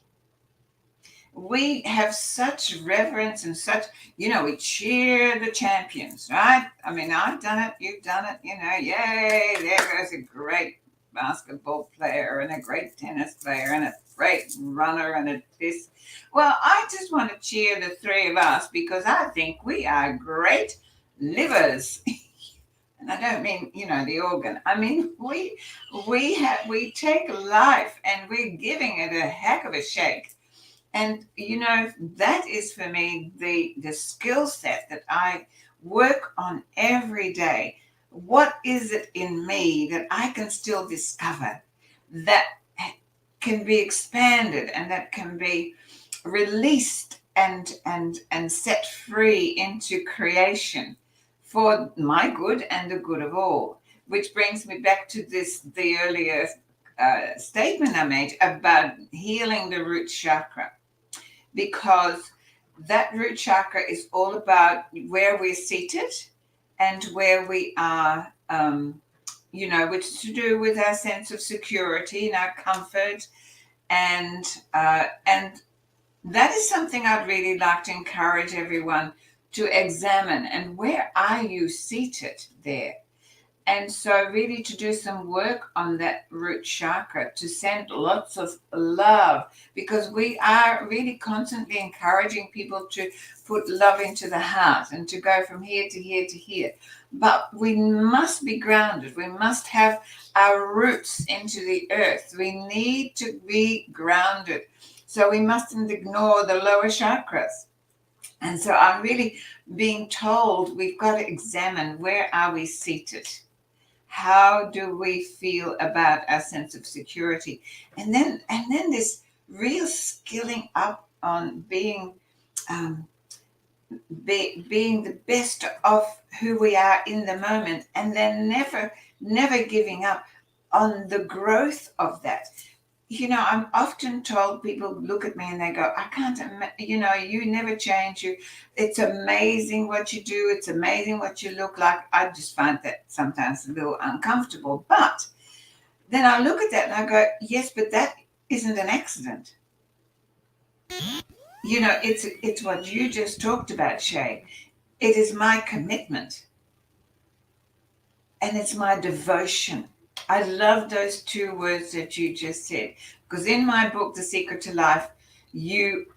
We have such reverence and such, we cheer the champions, right? I mean, I've done it, you've done it, yay, there goes a great basketball player and a great tennis player and a great runner and a this. Well, I just want to cheer the three of us because I think we are great livers. And I don't mean, the organ. I mean, we take life and we're giving it a heck of a shake. And, that is for me the skill set that I work on every day. What is it in me that I can still discover that can be expanded and that can be released and set free into creation for my good and the good of all? Which brings me back to the earlier statement I made about healing the root chakra. Because that root chakra is all about where we're seated and where we are, which is to do with our sense of security and our comfort. And that is something I'd really like to encourage everyone to examine. And where are you seated there? And so really to do some work on that root chakra, to send lots of love, because we are really constantly encouraging people to put love into the heart and to go from here to here to here. But we must be grounded. We must have our roots into the earth. We need to be grounded. So we mustn't ignore the lower chakras. And so I'm really being told we've got to examine, where are we seated? How do we feel about our sense of security? And then this real skilling up on being the best of who we are in the moment, and then never giving up on the growth of that. I'm often told, people look at me and they go, I can't, you never change. It's amazing what you do. It's amazing what you look like. I just find that sometimes a little uncomfortable. But then I look at that and I go, yes, but that isn't an accident. It's what you just talked about, Shay. It is my commitment. And it's my devotion. I love those two words that you just said, because in my book, The Secret to Life,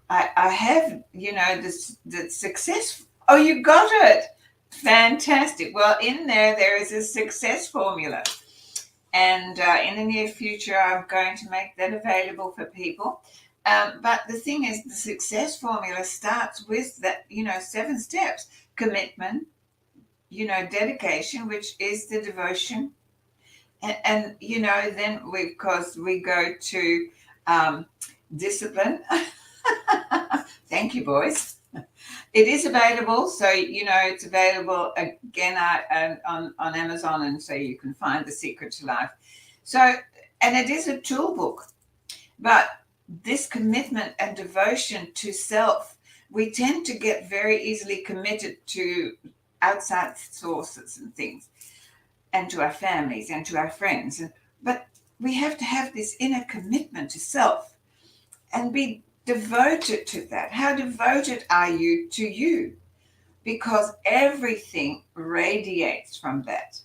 I have, the success. Oh, you got it. Fantastic. Well, in there is a success formula. And in the near future, I'm going to make that available for people. But the thing is, the success formula starts with that, 7 steps: commitment, dedication, which is the devotion. And then because we go to discipline. Thank you, boys. It is available. So, it's available again on Amazon. And so you can find The Secret to Life. So, and it is a tool book. But this commitment and devotion to self, we tend to get very easily committed to outside sources and things, and to our families and to our friends. But we have to have this inner commitment to self and be devoted to that. How devoted are you to you? Because everything radiates from that.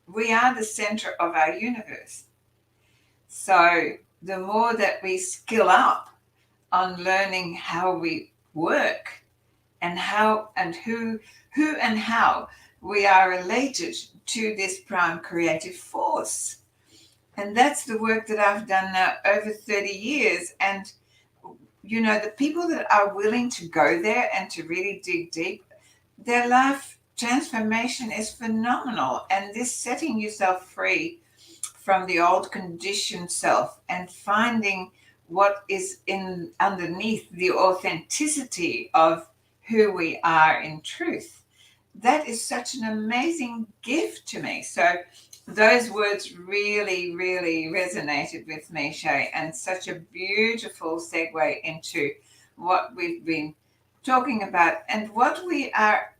We are the center of our universe. So the more that we skill up on learning how we work and how and who and how we are related to this prime creative force. And that's the work that I've done now over 30 years. And, the people that are willing to go there and to really dig deep, their life transformation is phenomenal. And this setting yourself free from the old conditioned self and finding what is in underneath the authenticity of who we are in truth. That is such an amazing gift to me. So those words really, really resonated with me, Shay, and such a beautiful segue into what we've been talking about and what we are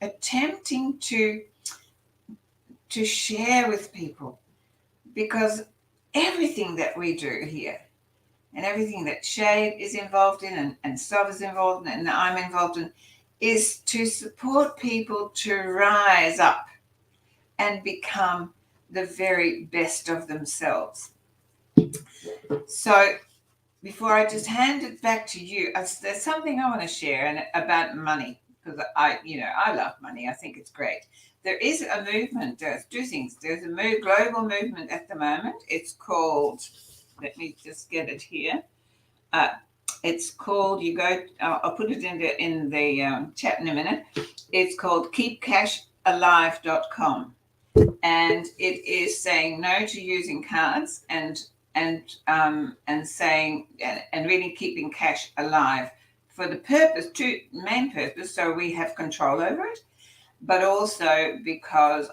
attempting to share with people, because everything that we do here and everything that Shay is involved in and Sov is involved in and I'm involved in is to support people to rise up and become the very best of themselves. So before I just hand it back to you, there's something I want to share about money, because I love money. I think it's great. There is a movement. There's two things. There's a global movement at the moment. It's called, let me just get it here. It's called, I'll put it in the chat in a minute. It's called keepcashalive.com. And it is saying no to using cards and saying and really keeping cash alive for the main purpose, so we have control over it, but also because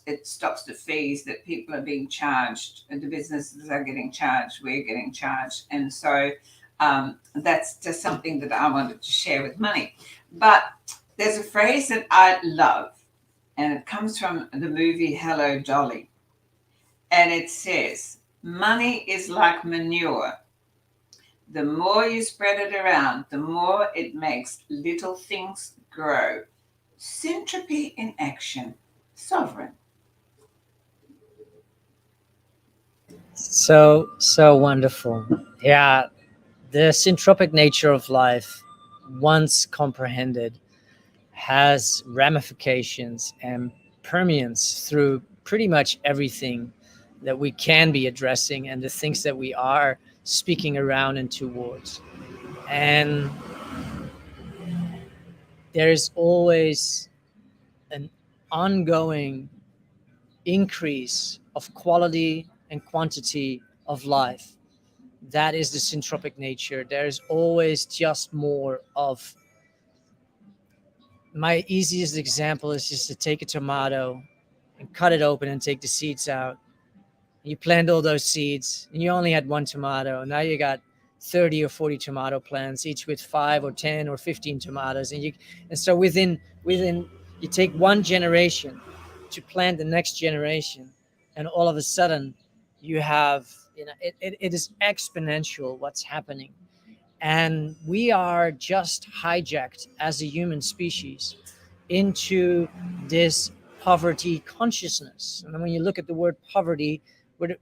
it stops the fees that people are being charged, and the businesses are getting charged, we're getting charged, and so that's just something that I wanted to share with money. But there's a phrase that I love, and it comes from the movie Hello, Dolly. And it says, money is like manure. The more you spread it around, the more it makes little things grow. Syntropy in action. Souvereign. So wonderful. Yeah, the syntropic nature of life, once comprehended, has ramifications and permeates through pretty much everything that we can be addressing and the things that we are speaking around and towards. And there is always an ongoing increase of quality and quantity of life. That is the syntropic nature. There is always just more of. My easiest example is just to take a tomato and cut it open and take the seeds out. You plant all those seeds and you only had one tomato. Now you got 30 or 40 tomato plants, each with 5 or 10 or 15 tomatoes. And so within you take one generation to plant the next generation, and all of a sudden you have, it is exponential what's happening. And we are just hijacked as a human species into this poverty consciousness. And when you look at the word poverty,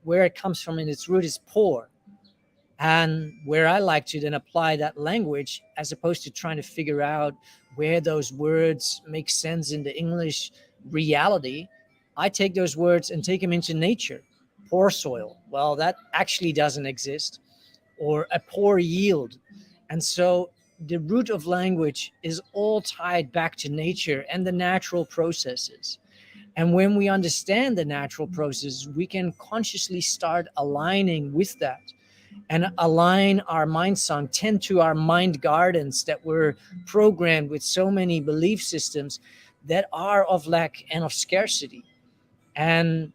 where it comes from in its root is poor. And where I like to then apply that language, as opposed to trying to figure out where those words make sense in the English reality, I take those words and take them into nature. Poor soil, well, that actually doesn't exist. Or a poor yield. And so the root of language is all tied back to nature and the natural processes. And when we understand the natural processes, we can consciously start aligning with that and align our mind song, tend to our mind gardens that were programmed with so many belief systems that are of lack and of scarcity. And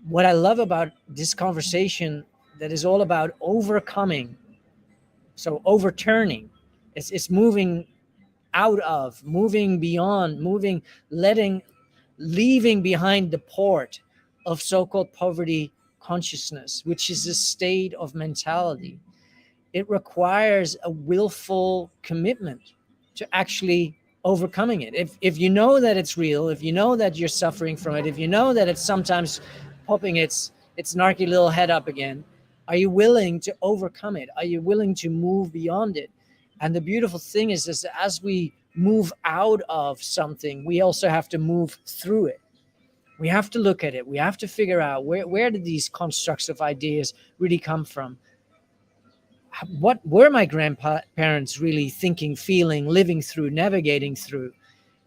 what I love about this conversation, that is all about overcoming, so overturning, it's moving out of, moving beyond, leaving behind the port of so-called poverty consciousness, which is a state of mentality. It requires a willful commitment to actually overcoming it. If you know that it's real, if you know that you're suffering from it, if you know that it's sometimes popping its snarky little head up again, are you willing to overcome it? Are you willing to move beyond it? And the beautiful thing is that as we move out of something, we also have to move through it. We have to look at it. We have to figure out where did these constructs of ideas really come from? What were my grandparents really thinking, feeling, living through, navigating through?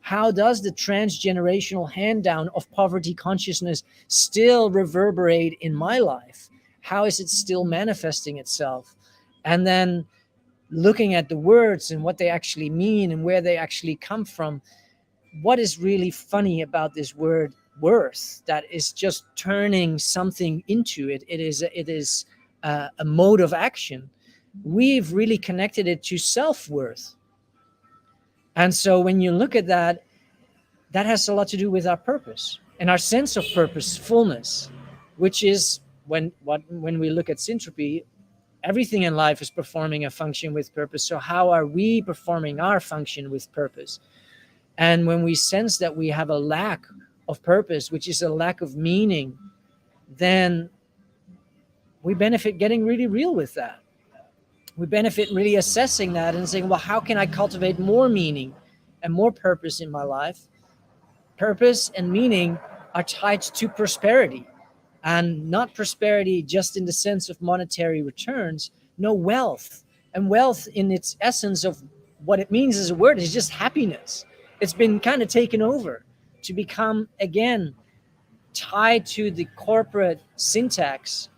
How does the transgenerational hand down of poverty consciousness still reverberate in my life? How is it still manifesting itself? And then looking at the words and what they actually mean and where they actually come from, what is really funny about this word worth that is just turning something into it? It is a mode of action. We've really connected it to self-worth. And so when you look at that, that has a lot to do with our purpose and our sense of purposefulness, which is when we look at syntropy, everything in life is performing a function with purpose. So how are we performing our function with purpose? And when we sense that we have a lack of purpose, which is a lack of meaning, then we benefit getting really real with that. We benefit really assessing that and saying, well, how can I cultivate more meaning and more purpose in my life? Purpose and meaning are tied to prosperity, and not prosperity just in the sense of monetary returns. No, wealth. And wealth in its essence of what it means as a word is just happiness. It's been kind of taken over to become, again, tied to the corporate syntax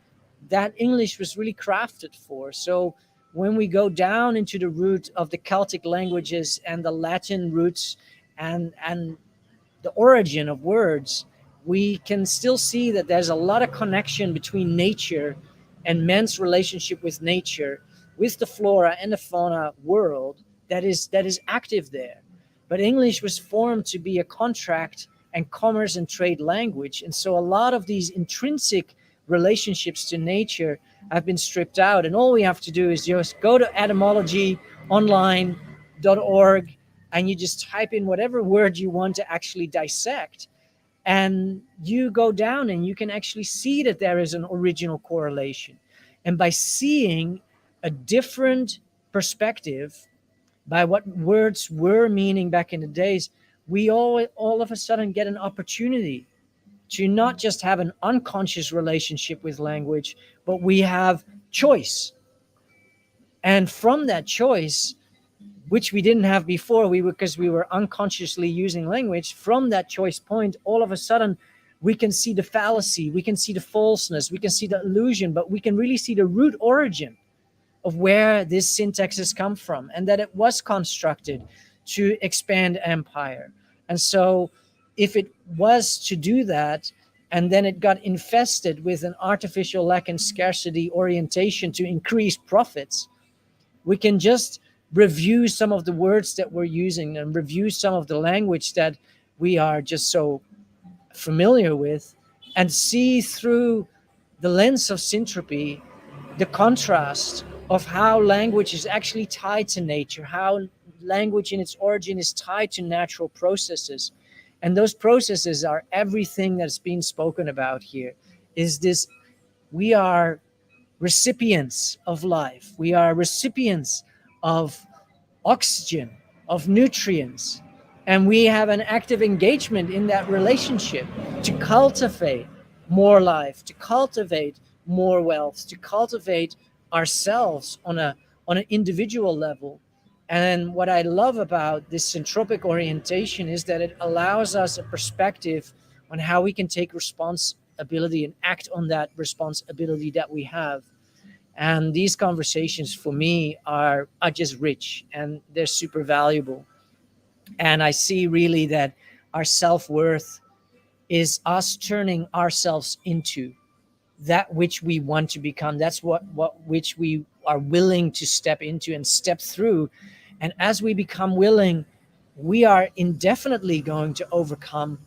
that English was really crafted for. So when we go down into the root of the Celtic languages and the Latin roots and the origin of words, we can still see that there's a lot of connection between nature and man's relationship with nature, with the flora and the fauna world that is active there. But English was formed to be a contract and commerce and trade language. And so a lot of these intrinsic relationships to nature have been stripped out. And all we have to do is just go to etymologyonline.org and you just type in whatever word you want to actually dissect. And you go down and you can actually see that there is an original correlation. And by seeing a different perspective by what words were meaning back in the days, we all of a sudden get an opportunity to not just have an unconscious relationship with language, but we have choice. And from that choice, which we didn't have before, because we were unconsciously using language, from that choice point, all of a sudden, we can see the fallacy, we can see the falseness, we can see the illusion, but we can really see the root origin of where this syntax has come from, and that it was constructed to expand empire. And so if it was to do that, and then it got infested with an artificial lack and scarcity orientation to increase profits, we can just review some of the words that we're using and review some of the language that we are just so familiar with, and see through the lens of syntropy the contrast of how language is actually tied to nature, how language in its origin is tied to natural processes. And those processes are everything that's being spoken about here. Is this, we are recipients of life. We are recipients of oxygen, of nutrients, and we have an active engagement in that relationship to cultivate more life, to cultivate more wealth, to cultivate ourselves on an individual level. And what I love about this syntropic orientation is that it allows us a perspective on how we can take responsibility and act on that responsibility that we have. And these conversations for me are just rich, and they're super valuable. And I see really that our self-worth is us turning ourselves into that which we want to become. That's what which we are willing to step into and step through. And as we become willing, we are indefinitely going to overcome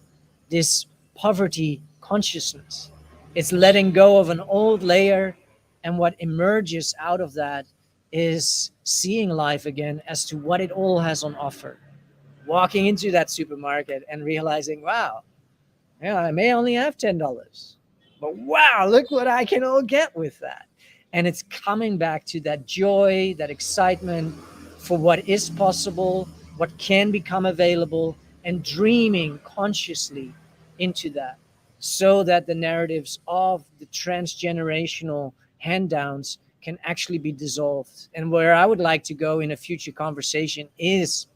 this poverty consciousness. It's letting go of an old layer, and what emerges out of that is seeing life again as to what it all has on offer. Walking into that supermarket and realizing, wow, yeah, I may only have $10, but wow, look what I can all get with that. And it's coming back to that joy, that excitement for what is possible, what can become available, and dreaming consciously into that, so that the narratives of the transgenerational hand-downs can actually be dissolved. And where I would like to go in a future conversation is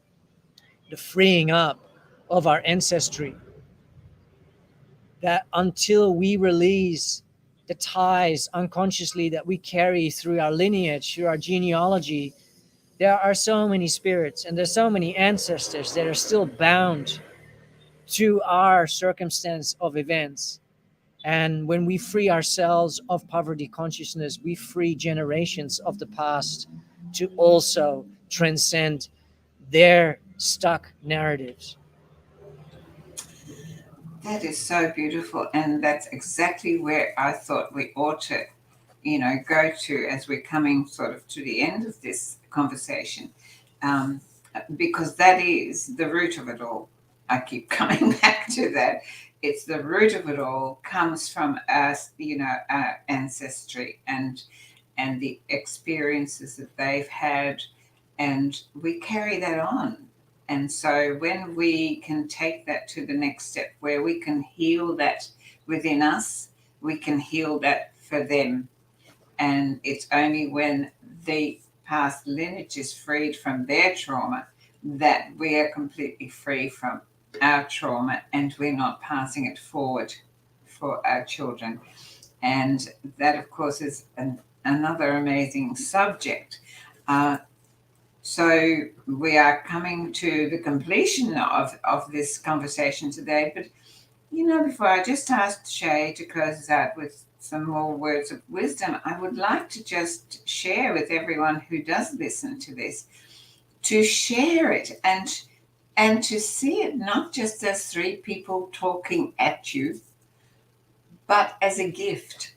the freeing up of our ancestry, that until we release the ties unconsciously that we carry through our lineage, through our genealogy, There are so many spirits and there's so many ancestors that are still bound to our circumstance of events. And when we free ourselves of poverty consciousness, we free generations of the past to also transcend their stuck narratives. That is so beautiful. And that's exactly where I thought we ought to, go to as we're coming sort of to the end of this conversation. Um, because that is the root of it all. I keep coming back to that. It's the root of it all comes from us, our ancestry and the experiences that they've had, and we carry that on. And so when we can take that to the next step where we can heal that within us, we can heal that for them. And it's only when the past lineage is freed from their trauma that we are completely free from our trauma, and we're not passing it forward for our children. And that, of course, is another amazing subject. So we are coming to the completion of this conversation today. But, before I just asked Shay to close us out with some more words of wisdom, I would like to just share with everyone who does listen to this, to share it and to see it not just as three people talking at you, but as a gift.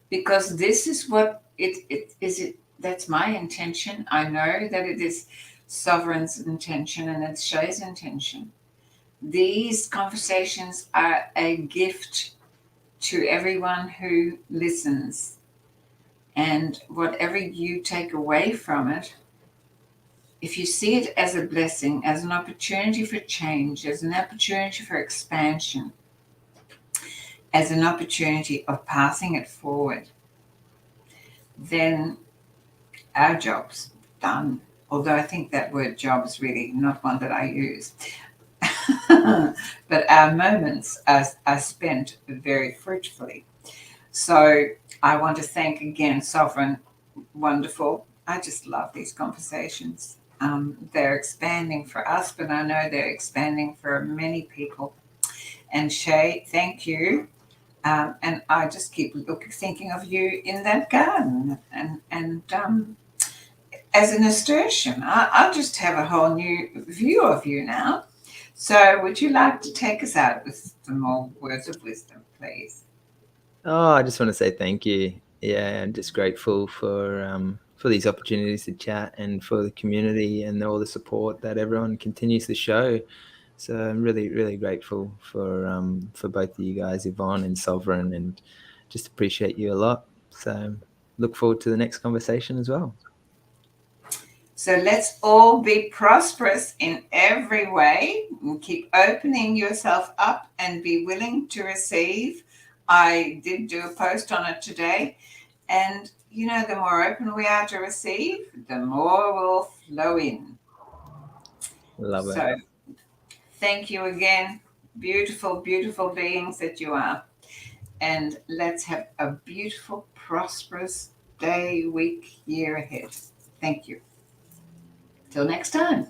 Because this is what it is. That's my intention. I know that it is Sovereign's intention and it's Shay's intention. These conversations are a gift to everyone who listens. And whatever you take away from it, if you see it as a blessing, as an opportunity for change, as an opportunity for expansion, as an opportunity of passing it forward, then our job's done. Although I think that word job is really not one that I use. But our moments are spent very fruitfully. So I want to thank again Sovereign. Wonderful. I just love these conversations. They're expanding for us, but I know they're expanding for many people. And Shay, thank you. And I just keep thinking of you in that garden and as a nasturtium. I'll just have a whole new view of you now. So would you like to take us out with some more words of wisdom, please? Oh, I just want to say thank you. Yeah, I'm just grateful for these opportunities to chat and for the community and all the support that everyone continues to show. So I'm really, really grateful for both of you guys, Yvonne and Sovereign, and just appreciate you a lot. So look forward to the next conversation as well. So let's all be prosperous in every way and keep opening yourself up and be willing to receive. I did do a post on it today. And, the more open we are to receive, the more will flow in. Love it. So thank you again. Beautiful, beautiful beings that you are. And let's have a beautiful, prosperous day, week, year ahead. Thank you. Till next time.